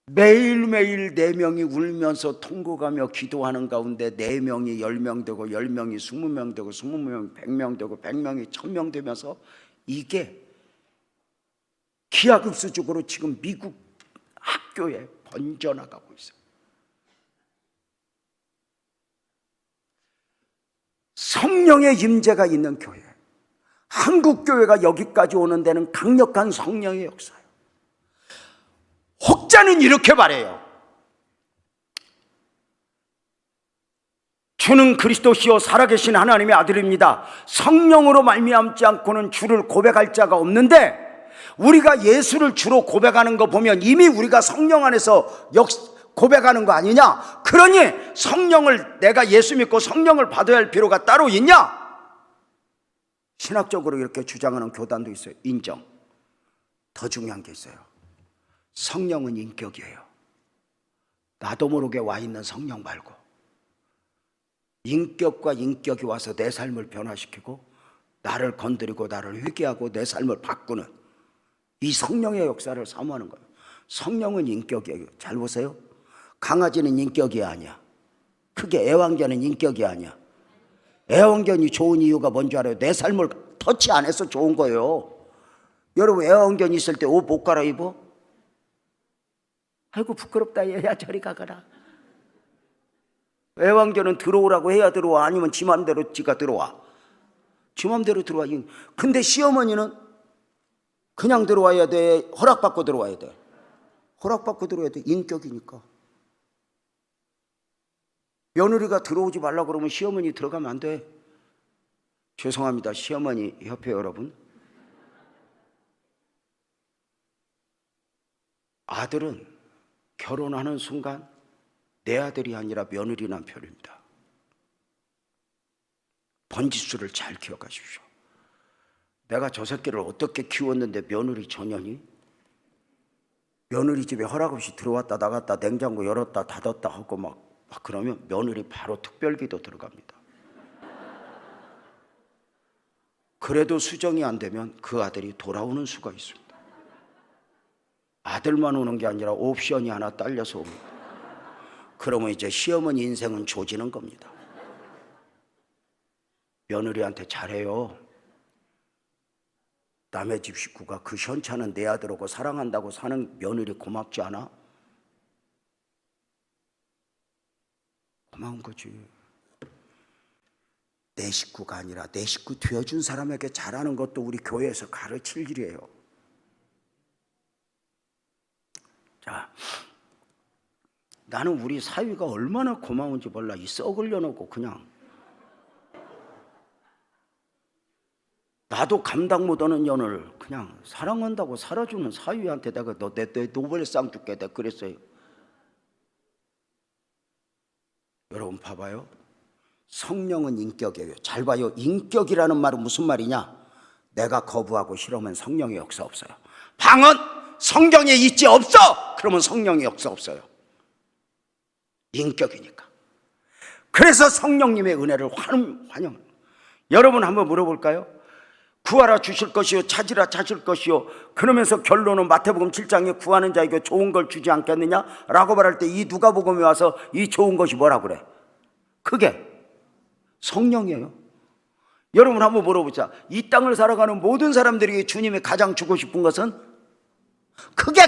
매일매일 4명이 울면서 통곡하며 기도하는 가운데 4명이 10명 되고 10명이 20명 되고 20명이 100명 되고 100명이 1000명 되면서 이게 기하급수적으로 지금 미국 학교에 번져나가고 있어요. 성령의 임재가 있는 교회, 한국 교회가 여기까지 오는 데는 강력한 성령의 역사예요. 혹자는 이렇게 말해요. 주는 그리스도시요 살아계신 하나님의 아들입니다. 성령으로 말미암지 않고는 주를 고백할 자가 없는데, 우리가 예수를 주로 고백하는 거 보면 이미 우리가 성령 안에서 고백하는 거 아니냐? 그러니 성령을, 내가 예수 믿고 성령을 받아야 할 필요가 따로 있냐? 신학적으로 이렇게 주장하는 교단도 있어요. 인정. 더 중요한 게 있어요. 성령은 인격이에요. 나도 모르게 와 있는 성령 말고 인격과 인격이 와서 내 삶을 변화시키고 나를 건드리고 나를 회개하고 내 삶을 바꾸는 이 성령의 역사를 사모하는 거예요. 성령은 인격이에요. 잘 보세요. 강아지는 인격이 아니야. 크게 애완견은 인격이 아니야. 애완견이 좋은 이유가 뭔지 알아요? 내 삶을 터치 안 해서 좋은 거예요. 여러분, 애완견 있을 때 옷 못 갈아입어? 아이고 부끄럽다 얘야 저리 가거라. 애완견은 들어오라고 해야 들어와, 아니면 지 맘대로 지가 들어와. 지 맘대로 들어와. 근데 시어머니는 그냥 들어와야 돼? 허락받고 들어와야 돼? 허락받고 들어와야 돼. 인격이니까. 며느리가 들어오지 말라 그러면 시어머니 들어가면 안 돼. 죄송합니다, 시어머니 협회 여러분. 아들은 결혼하는 순간 내 아들이 아니라 며느리 남편입니다. 번지수를 잘 기억하십시오. 내가 저 새끼를 어떻게 키웠는데 며느리 전현이? 며느리 집에 허락 없이 들어왔다 나갔다 냉장고 열었다 닫았다 하고 막 그러면 며느리 바로 특별기도 들어갑니다. 그래도 수정이 안 되면 그 아들이 돌아오는 수가 있습니다. 아들만 오는 게 아니라 옵션이 하나 딸려서 옵니다. 그러면 이제 시어머니 인생은 조지는 겁니다. 며느리한테 잘해요. 남의 집 식구가 그 현차는 내 아들하고 사랑한다고 사는 며느리 고맙지 않아? 고마운 거지. 내 식구가 아니라 내 식구 되어준 사람에게 잘하는 것도 우리 교회에서 가르칠 일이에요. 자, 나는 우리 사위가 얼마나 고마운지 몰라. 이 썩을 려놓고 그냥 나도 감당 못하는 년을 그냥 사랑한다고 살아주는 사위한테 내가 너 내 노벨상 줄게 내가 그랬어요. 여러분 봐봐요. 성령은 인격이에요. 잘 봐요. 인격이라는 말은 무슨 말이냐? 내가 거부하고 싫으면 성령의 역사 없어요. 방언 성경에 있지 없어? 그러면 성령의 역사 없어요. 인격이니까. 그래서 성령님의 은혜를 환영. 여러분 한번 물어볼까요? 구하라 주실 것이요 찾으라 찾을 것이요. 그러면서 결론은 마태복음 7장에 구하는 자에게 좋은 걸 주지 않겠느냐라고 말할 때 이 누가복음에 와서 이 좋은 것이 뭐라고 그래? 그게 성령이에요. 여러분 한번 물어보자. 이 땅을 살아가는 모든 사람들에게 주님이 가장 주고 싶은 것은? 그게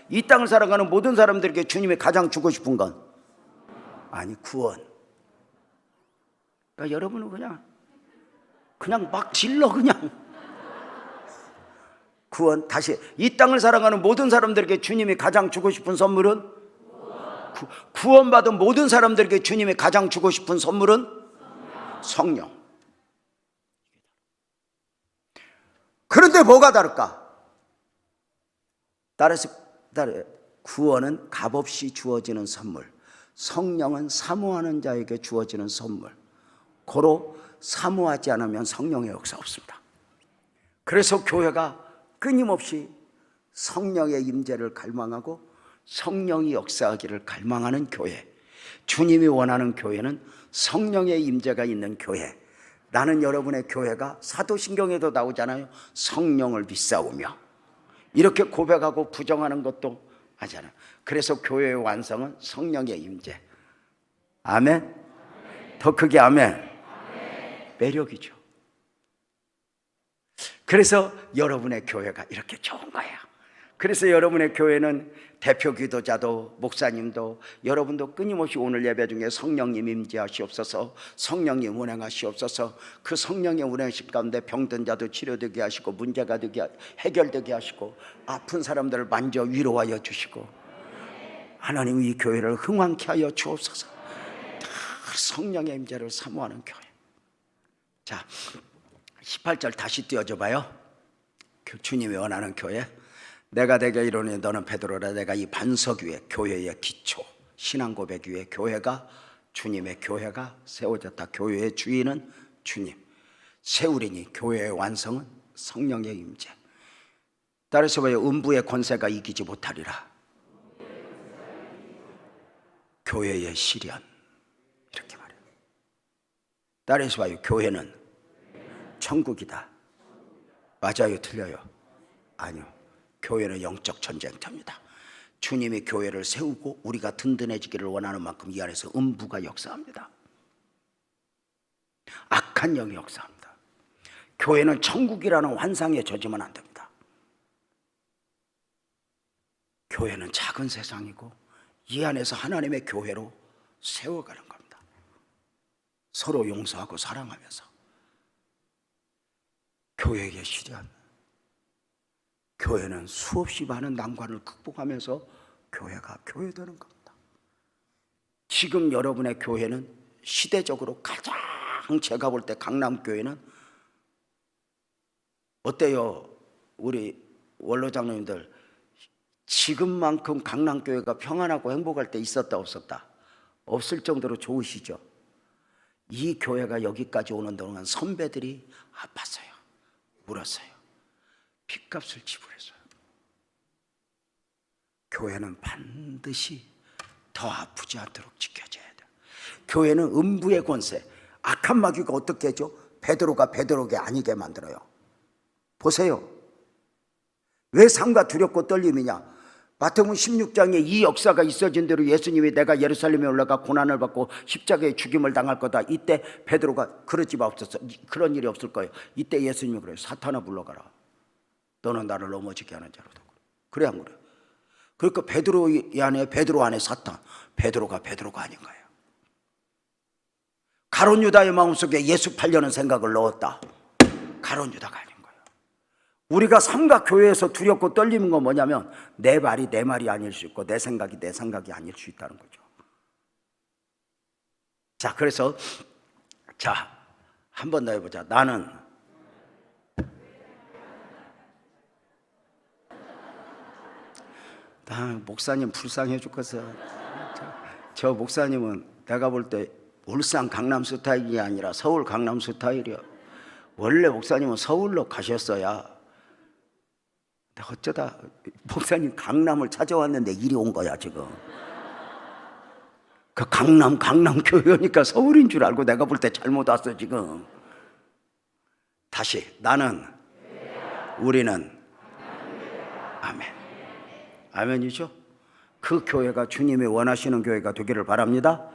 이 땅을 살아가는 모든 사람들에게 주님이 가장 주고 싶은 건? 아니, 구원. 그러니까 여러분은 그냥 막 질러 그냥. 구원. 다시, 이 땅을 살아가는 모든 사람들에게 주님이 가장 주고 싶은 선물은? 구원받은 모든 사람들에게 주님이 가장 주고 싶은 선물은? 성령. 그런데 뭐가 다를까? 따라서 구원은 값없이 주어지는 선물, 성령은 사모하는 자에게 주어지는 선물. 고로 사모하지 않으면 성령의 역사 없습니다. 그래서 교회가 끊임없이 성령의 임재를 갈망하고 성령이 역사하기를 갈망하는 교회, 주님이 원하는 교회는 성령의 임재가 있는 교회. 나는 여러분의 교회가 사도신경에도 나오잖아요. 성령을 비싸우며. 이렇게 고백하고 부정하는 것도 아니잖아요. 그래서 교회의 완성은 성령의 임재. 아멘. 더 크게 아멘. 매력이죠. 그래서 여러분의 교회가 이렇게 좋은 거예요. 그래서 여러분의 교회는 대표 기도자도 목사님도 여러분도 끊임없이 오늘 예배 중에 성령님 임재하시옵소서, 성령님 운행하시옵소서. 그 성령의 운행식 가운데 병든 자도 치료되게 하시고, 문제가 되게 해결되게 하시고, 아픈 사람들을 만져 위로하여 주시고, 하나님 이 교회를 흥왕케 하여 주옵소서. 성령의 임재를 사모하는 교회. 자, 18절 다시 띄워줘 봐요. 주님이 원하는 교회. 내가 되게 이르노니 너는 베드로라. 내가 이 반석 위에, 교회의 기초, 신앙 고백 위에 교회가, 주님의 교회가 세워졌다. 교회의 주인은 주님. 세우리니 교회의 완성은 성령의 임재. 따라서 봐요. 음부의 권세가 이기지 못하리라. 교회의 시련. 이렇게 말해요. 따라서 봐요. 교회는 천국이다. 맞아요? 틀려요? 아니요. 교회는 영적 전쟁터입니다. 주님이 교회를 세우고 우리가 든든해지기를 원하는 만큼 이 안에서 음부가 역사합니다. 악한 영이 역사합니다. 교회는 천국이라는 환상에 젖으면 안 됩니다. 교회는 작은 세상이고 이 안에서 하나님의 교회로 세워가는 겁니다. 서로 용서하고 사랑하면서. 교회의 시련. 교회는 수없이 많은 난관을 극복하면서 교회가 교회되는 겁니다. 지금 여러분의 교회는 시대적으로 가장, 제가 볼 때 강남교회는 어때요? 우리 원로장로님들, 지금만큼 강남교회가 평안하고 행복할 때 있었다 없었다? 없을 정도로 좋으시죠? 이 교회가 여기까지 오는 동안 선배들이 아팠어요. 울었어요. 핏값을 지불했어요. 교회는 반드시 더 아프지 않도록 지켜져야 돼요. 교회는 음부의 권세, 악한 마귀가 어떻게 하죠? 베드로가 베드로게 아니게 만들어요. 보세요. 왜 상과 두렵고 떨림이냐? 마태복음 16장에 이 역사가 있어진 대로 예수님이 내가 예루살렘에 올라가 고난을 받고 십자가에 죽임을 당할 거다. 이때 베드로가 그러지 마옵소서, 그런 일이 없을 거예요. 이때 예수님이 그래요. 사탄아 물러가라. 너는 나를 넘어지게 하는 자로다. 그래 안 그래? 그러니까 베드로 안에 사탄, 베드로가 아닌 거예요. 가룟 유다의 마음속에 예수 팔려는 생각을 넣었다. 가룟 유다가 아닌 거예요. 우리가 삼각 교회에서 두렵고 떨리는 건 뭐냐면 내 말이 내 말이 아닐 수 있고 내 생각이 내 생각이 아닐 수 있다는 거죠. 자, 그래서 한 번 더 해보자. 나는 목사님 불쌍해 죽겠어. 저 목사님은 내가 볼 때 울산 강남 스타일이 아니라 서울 강남 스타일이야. 원래 목사님은 서울로 가셨어야. 어쩌다 목사님 강남을 찾아왔는데 이리 온 거야 지금. 그 강남 교회니까 서울인 줄 알고 내가 볼 때 잘못 왔어 지금. 다시 나는, 우리는, 아멘. 아멘이죠? 그 교회가 주님이 원하시는 교회가 되기를 바랍니다.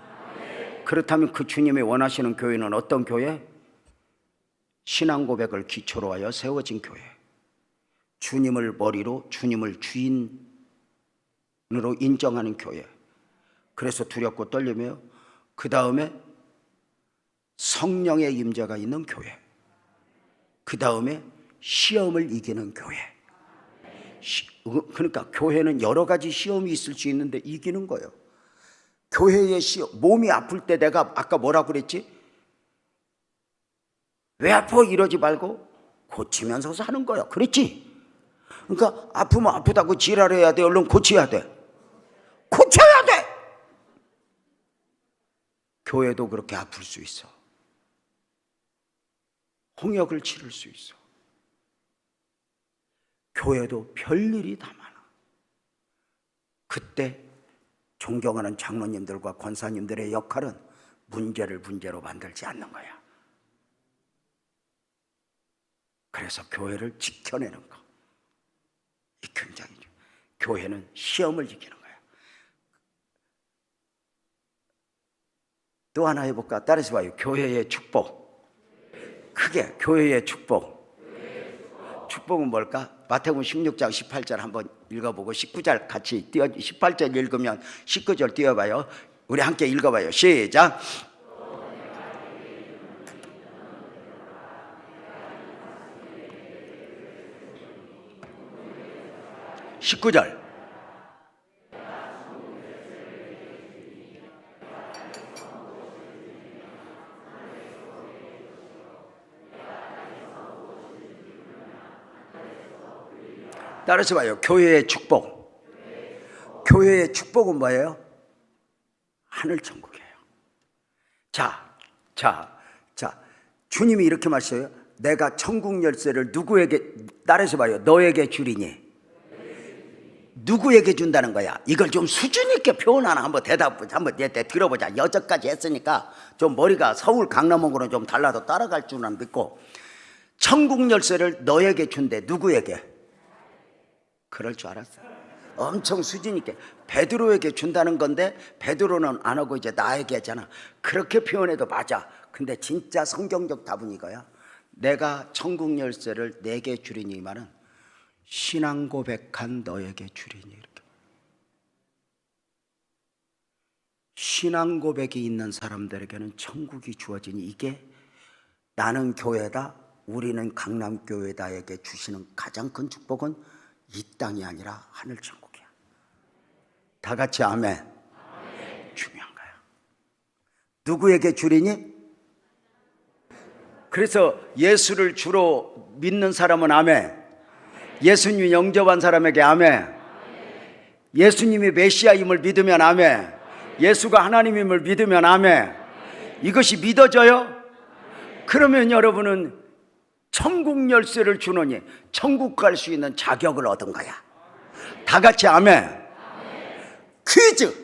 그렇다면 그 주님이 원하시는 교회는 어떤 교회? 신앙 고백을 기초로 하여 세워진 교회. 주님을 머리로, 주님을 주인으로 인정하는 교회. 그래서 두렵고 떨리며, 그 다음에 성령의 임재가 있는 교회. 그 다음에 시험을 이기는 교회. 그러니까 교회는 여러 가지 시험이 있을 수 있는데 이기는 거예요. 교회의 시험, 몸이 아플 때 내가 아까 뭐라고 그랬지? 왜 아파? 이러지 말고 고치면서 사는 거야. 그랬지? 그러니까 아프면 아프다고 지랄해야 돼? 얼른 고쳐야 돼? 고쳐야 돼! 교회도 그렇게 아플 수 있어. 홍역을 치를 수 있어. 교회도 별일이 다 많아. 그때 존경하는 장로님들과 권사님들의 역할은 문제를 문제로 만들지 않는 거야. 그래서 교회를 지켜내는 거, 이 굉장히 중요해요. 교회는 시험을 이기는 거야. 또 하나 해볼까? 따라서 봐요. 교회의 축복. 크게 교회의 축복. 축복은 뭘까? 마태복음 16장 18절 한번 읽어보고 19절 같이 18절 읽으면 19절 띄워봐요. 우리 함께 읽어봐요. 시작. 19절. 따라서 봐요. 교회의 축복. 교회의 축복은 뭐예요? 하늘 천국이에요. 자, 주님이 이렇게 말씀해요. 내가 천국 열쇠를 누구에게, 따라서 봐요. 너에게 주리니. 누구에게 준다는 거야? 이걸 좀 수준 있게 표현하나 한번 대답 한번 들어보자. 여기까지 했으니까 좀 머리가 서울 강남역으로 좀 달라도 따라갈 줄은 믿고, 천국 열쇠를 너에게 준대. 누구에게? 그럴 줄 알았어. 엄청 수준 있게 베드로에게 준다는 건데 베드로는 안 하고 이제 나에게 하잖아. 그렇게 표현해도 맞아. 근데 진짜 성경적 답은 이거야. 내가 천국 열쇠를 내게 주리니, 이 말은 신앙 고백한 너에게 주리니. 이렇게 신앙 고백이 있는 사람들에게는 천국이 주어지니, 이게 나는 교회다, 우리는 강남교회다에게 주시는 가장 큰 축복은 이 땅이 아니라 하늘 천국이야. 다 같이 아멘. 중요한 거야. 누구에게 주리니? 그래서 예수를 주로 믿는 사람은 아멘. 예수님이 영접한 사람에게 아멘. 예수님이 메시아임을 믿으면 아멘. 예수가 하나님임을 믿으면 아멘. 이것이 믿어져요? 그러면 여러분은 천국 열쇠를 주노니 천국 갈 수 있는 자격을 얻은 거야. 다 같이 아멘. 퀴즈.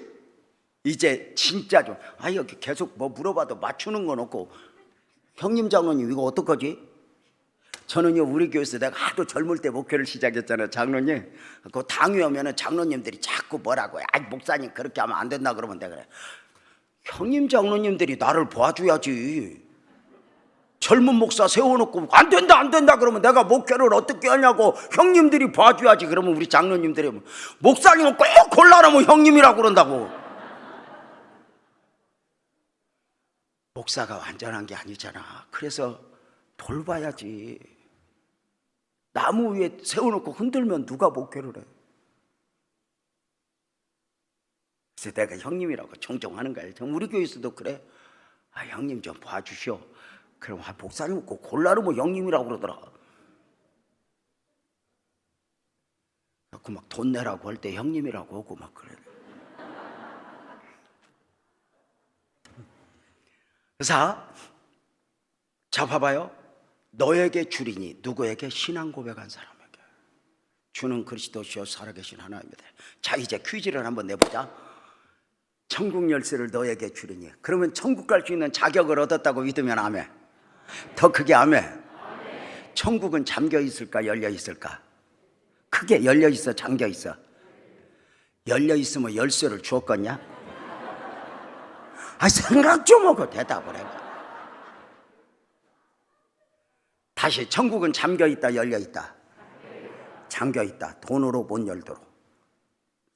이제 진짜 좀, 여기 계속 뭐 물어봐도 맞추는 건 없고, 형님 장로님 이거 어떡하지? 저는요, 우리 교회에서 내가 하도 젊을 때 목회를 시작했잖아요. 장로님, 그 당회 오면은 장로님들이 자꾸 뭐라고 해. 목사님 그렇게 하면 안 된다 그러면 내가 그래. 형님 장로님들이 나를 봐줘야지. 젊은 목사 세워놓고 안 된다 그러면 내가 목회를 어떻게 하냐고. 형님들이 봐줘야지. 그러면 우리 장로님들이 목사님은 꼭 골라놓으면 형님이라고 그런다고. 목사가 완전한 게 아니잖아. 그래서 돌봐야지. 나무 위에 세워놓고 흔들면 누가 목회를 해? 그래서 내가 형님이라고 종종 하는 거야. 우리 교회에서도 그래. 형님 좀 봐주시오. 그럼 목사님 꼭 골라놓으면 형님이라고 그러더라. 그 막 돈 내라고 할 때 형님이라고 하고 막 그래. 그래서 자 봐봐요. 너에게 주리니. 누구에게? 신앙 고백한 사람에게. 주는 그리스도시요 살아계신 하나님이다. 자, 이제 퀴즈를 한번 내보자. 천국 열쇠를 너에게 주리니. 그러면 천국 갈 수 있는 자격을 얻었다고 믿으면 아멘. 더 크게 아멘. 천국은 잠겨 있을까 열려 있을까? 크게 열려 있어 잠겨 있어? 열려 있으면 열쇠를 주었겠냐? 생각 좀 하고 대답을 해. 다시, 천국은 잠겨 있다 열려 있다? 잠겨 있다. 돈으로 못 열도록,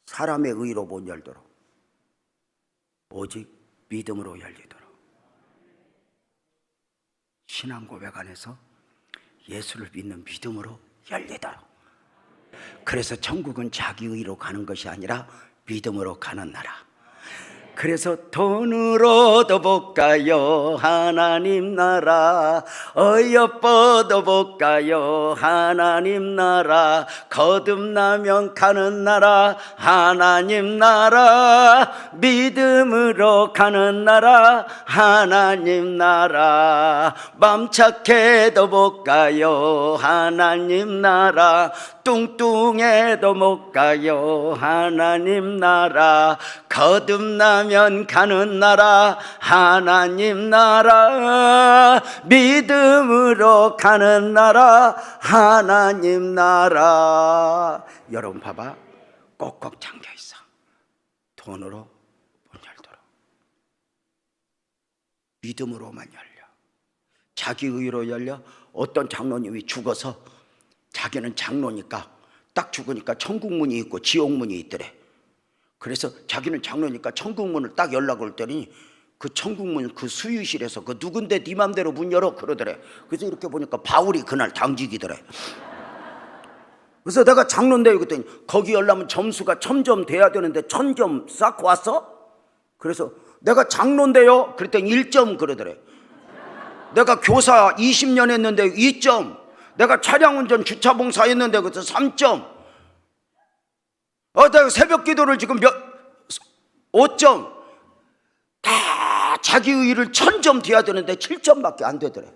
사람의 의로 못 열도록, 오직 믿음으로 열리도록. 신앙 고백 안에서 예수를 믿는 믿음으로 열리도록. 그래서 천국은 자기 의로 가는 것이 아니라 믿음으로 가는 나라. 그래서 돈으로 얻어볼까요 하나님 나라, 어여뻗어 볼까요 하나님 나라, 거듭나면 가는 나라 하나님 나라, 믿음으로 가는 나라 하나님 나라, 맘 착해도 볼까요 하나님 나라, 뚱뚱해도 못 가요 하나님 나라. 거듭나면 가는 나라 하나님 나라. 믿음으로 가는 나라 하나님 나라. 여러분 봐봐, 꼭꼭 잠겨있어. 돈으로 못 열도록. 믿음으로만 열려. 자기 의로 열려. 어떤 장로님이 죽어서 자기는 장로니까 딱 죽으니까 천국문이 있고 지옥문이 있더래. 그래서 자기는 장로니까 천국문을 딱 연락을 했더니 그 천국문 그 수유실에서 그 누군데 네 맘대로 문 열어 그러더래. 그래서 이렇게 보니까 바울이 그날 당직이더래. 그래서 내가 장로인데 그랬더니 거기 열려면 점수가 1000점 돼야 되는데 1000점 쌓고 왔어? 그래서 내가 장로인데요 그랬더니 1점 그러더래. 내가 교사 20년 했는데 2점. 내가 차량운전 주차봉사 했는데 그래서 3점. 내가 새벽 기도를 지금 5점. 다 자기 의를 1000점 돼야 되는데 7점밖에 안 되더래.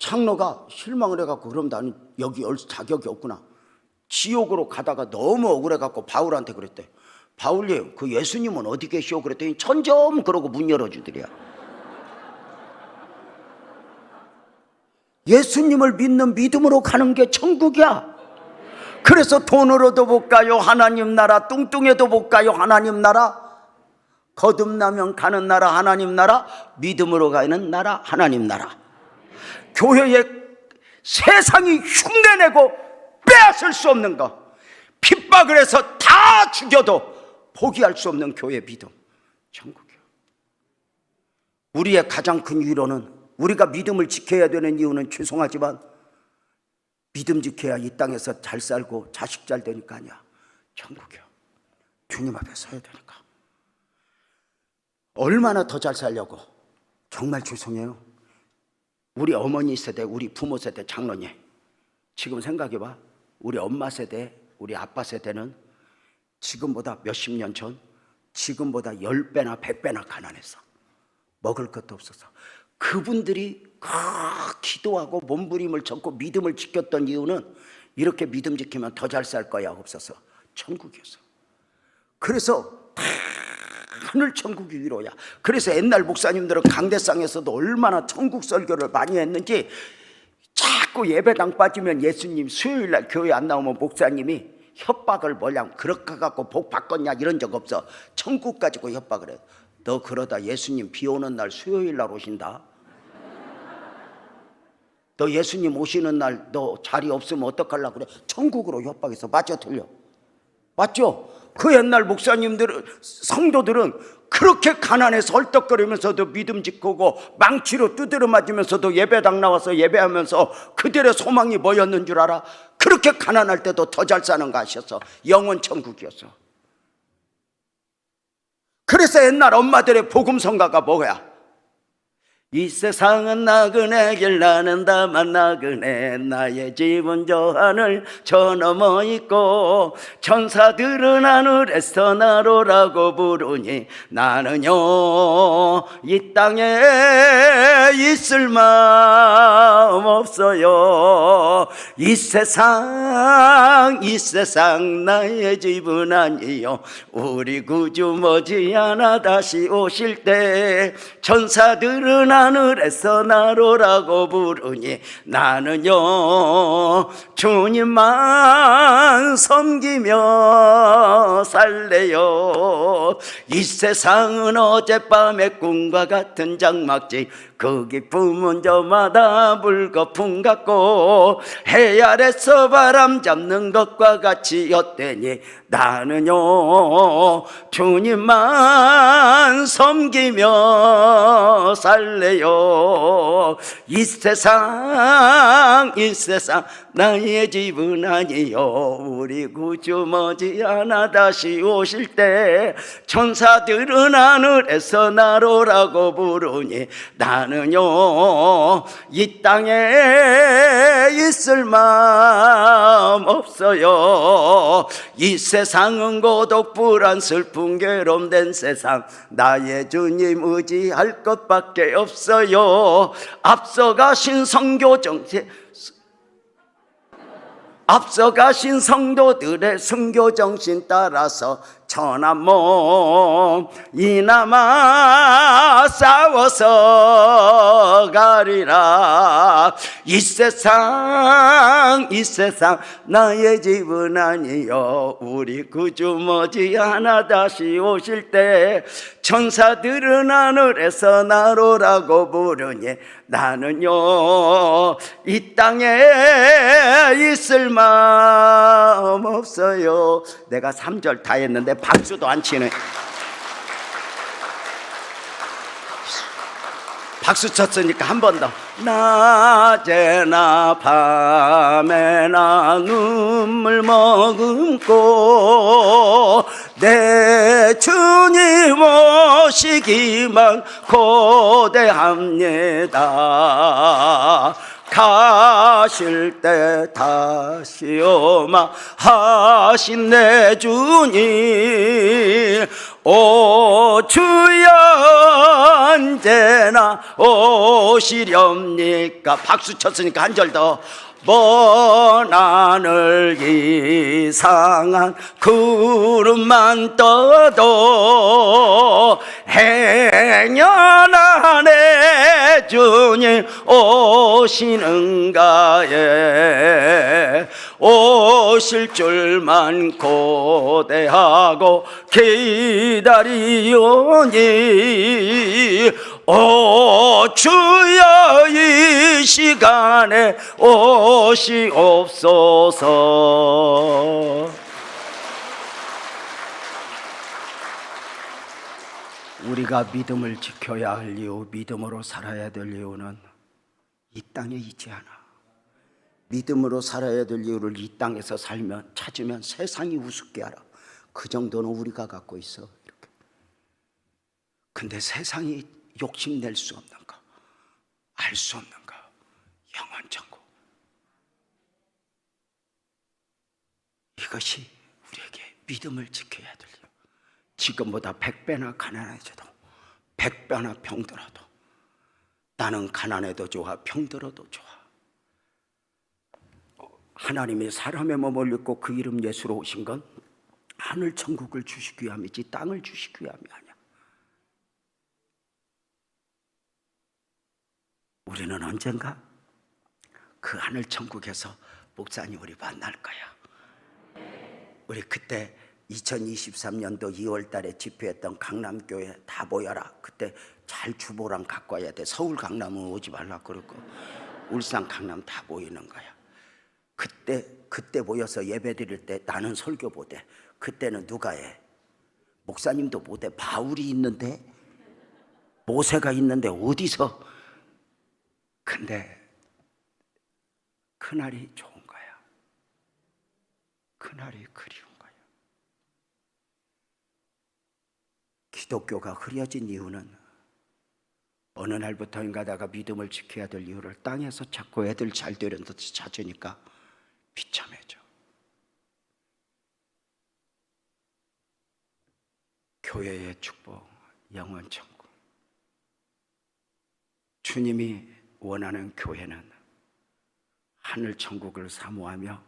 장로가 실망을 해갖고 그럼 나는 여기 올 자격이 없구나. 지옥으로 가다가 너무 억울해갖고 바울한테 그랬대. 바울님 그 예수님은 어디 계시오? 그랬더니 1000점 그러고 문 열어주더래요. 예수님을 믿는 믿음으로 가는 게 천국이야. 그래서 돈으로도 못 가요 하나님 나라. 뚱뚱해도 못 가요 하나님 나라. 거듭나면 가는 나라 하나님 나라. 믿음으로 가는 나라 하나님 나라. 교회에 세상이 흉내내고 빼앗을 수 없는 거, 핍박을 해서 다 죽여도 포기할 수 없는 교회 믿음, 천국이야. 우리의 가장 큰 위로는, 우리가 믿음을 지켜야 되는 이유는 죄송하지만 믿음 지켜야 이 땅에서 잘 살고 자식 잘 되니까 아니야. 천국이야. 주님 앞에 서야 되니까. 얼마나 더 잘 살려고. 정말 죄송해요. 우리 어머니 세대, 우리 부모 세대 장로님, 지금 생각해봐. 우리 엄마 세대, 우리 아빠 세대는 지금보다 몇십 년 전, 지금보다 10배나 100배나 가난했어. 먹을 것도 없어서. 그분들이 기도하고 몸부림을 쳤고 믿음을 지켰던 이유는 이렇게 믿음 지키면 더 잘 살 거야 없어서 천국이었어. 그래서 하늘 천국이 위로야. 그래서 옛날 목사님들은 강대상에서도 얼마나 천국 설교를 많이 했는지, 자꾸 예배당 빠지면 예수님 수요일날 교회 안 나오면 목사님이 협박을 뭐냐, 그렇게 갖고 복 받겠냐 이런 적 없어. 천국 가지고 협박을 해. 너 그러다 예수님 비 오는 날 수요일날 오신다. 너 예수님 오시는 날 너 자리 없으면 어떡하려고 그래. 천국으로 협박해서. 맞죠 틀려? 맞죠? 그 옛날 목사님들은, 성도들은 그렇게 가난해서 헐떡거리면서도 믿음 지키고 망치로 두드려 맞으면서도 예배당 나와서 예배하면서 그들의 소망이 뭐였는 줄 알아? 그렇게 가난할 때도 더 잘 사는 거 아셨어? 영원 천국이었어. 그래서 옛날 엄마들의 복음성가가 뭐야? 이 세상은 나그네 길 나는 다만 나그네, 나의 집은 저 하늘 저 너머 있고, 천사들은 하늘에서 나로라고 부르니 나는요 이 땅에 있을 마음 없어요. 이 세상 나의 집은 아니요, 우리 구주 머지않아 다시 오실 때 천사들은 하늘에서 나로라고 부르니 나는요 주님만 섬기며 살래요. 이 세상은 어젯밤의 꿈과 같은 장막지, 그 기쁨은 저마다 물거품 같고 해 아래서 바람 잡는 것과 같이 엿되니 나는요 주님만 섬기며 살래요. 이 세상 나의 집은 아니요, 우리 구주 머지않아 다시 오실 때 천사들은 하늘에서 나로라고 부르니 나는요 이 땅에 있을 마음 없어요. 이 세상은 고독 불안 슬픈 괴로움된 세상, 나의 주님 의지할 것밖에 없어요. 앞서가신 선교 정세 앞서가신 성도들의 순교 정신 따라서 천한몸 이나마 싸워서 가리라. 이 세상 나의 집은 아니요 우리 구주 머지않아 다시 오실 때 천사들은 하늘에서 나로라고 부르니 나는요 이 땅에 있을 마음 없어요. 내가 3절 다 했는데 박수도 안 치네. 박수 쳤으니까 한 번 더. 낮에나 밤에나 눈물 머금고 내 주님 오시기만 고대합니다. 가실 때 다시 오마 하신 내 주님 오 주여 언제나 오시렵니까. 박수 쳤으니까 한 절 더. 먼 하늘 이상한 구름만 떠도 행여나 주님 오시는가에 오실 줄만 고대하고 기다리오니 오 주여 이 시간에 오시옵소서. 우리가 믿음을 지켜야 할 이유, 믿음으로 살아야 될 이유는 이 땅에 있지 않아. 믿음으로 살아야 될 이유를 이 땅에서 찾으면 세상이 우습게 알아. 그 정도는 우리가 갖고 있어. 이렇게. 근데 세상이 욕심낼 수 없는가, 알 수 없는가, 영원 천국. 이것이 우리에게 믿음을 지켜야 될 이유. 지금보다 100배나 가난해져도 100배나 병들어도 나는 가난해도 좋아, 병들어도 좋아. 하나님이 사람의 몸을 입고 그 이름 예수로 오신 건 하늘 천국을 주시기 위함이지 땅을 주시기 위함이 아니야. 우리는 언젠가 그 하늘 천국에서 목사님 우리 만날 거야. 우리 그때 2023년도 2월 달에 집회했던 강남교회 다 모여라. 그때 잘 주보랑 갖고 와야 돼. 서울 강남은 오지 말라 그러고 울산 강남 다 모이는 거야. 그때 모여서 예배 드릴 때 나는 설교 못해. 그때는 누가 해? 목사님도 못해. 바울이 있는데, 모세가 있는데 어디서? 근데 그날이 좋은 거야. 그날이 그리운 거야. 기독교가 흐려진 이유는 어느 날부터인가 내가 믿음을 지켜야 될 이유를 땅에서 찾고 애들 잘 되는 듯 찾으니까 비참해져. 교회의 축복, 영원 천국. 주님이 원하는 교회는 하늘 천국을 사모하며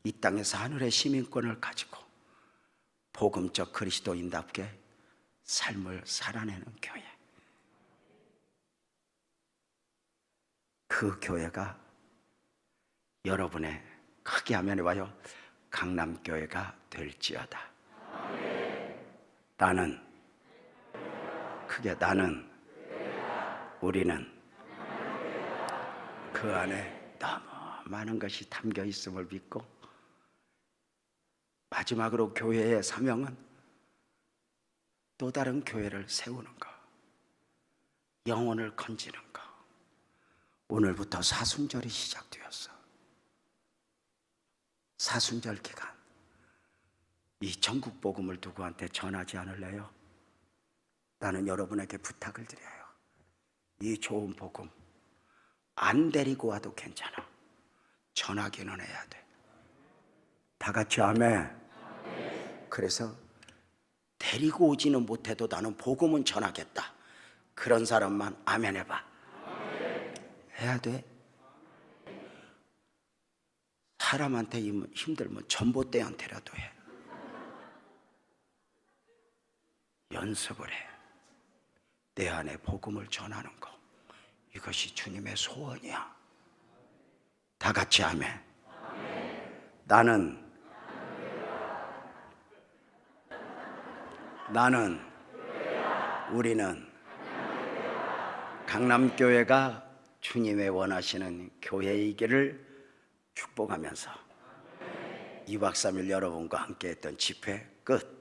이 땅에서 하늘의 시민권을 가지고 복음적 그리스도인답게 삶을 살아내는 교회. 그 교회가 여러분의, 크게 하면 해봐요, 강남교회가 될지어다. 나는, 크게 나는, 우리는 그 안에 너무 많은 것이 담겨 있음을 믿고, 마지막으로 교회의 사명은 또 다른 교회를 세우는 것, 영혼을 건지는 것. 오늘부터 사순절이 시작되었어. 사순절 기간, 이 전국 복음을 누구한테 전하지 않을래요? 나는 여러분에게 부탁을 드려요. 이 좋은 복음 안 데리고 와도 괜찮아. 전하기는 해야 돼. 다 같이 아멘. 그래서 데리고 오지는 못해도 나는 복음은 전하겠다. 그런 사람만 아멘 해봐. 해야 돼. 사람한테 힘들면 전봇대한테라도 해. 연습을 해. 내 안에 복음을 전하는 거. 이것이 주님의 소원이야. 다 같이 아멘. 나는 우리는 강남교회가 주님의 원하시는 교회이기를 축복하면서 2박 3일 여러분과 함께 했던 집회 끝.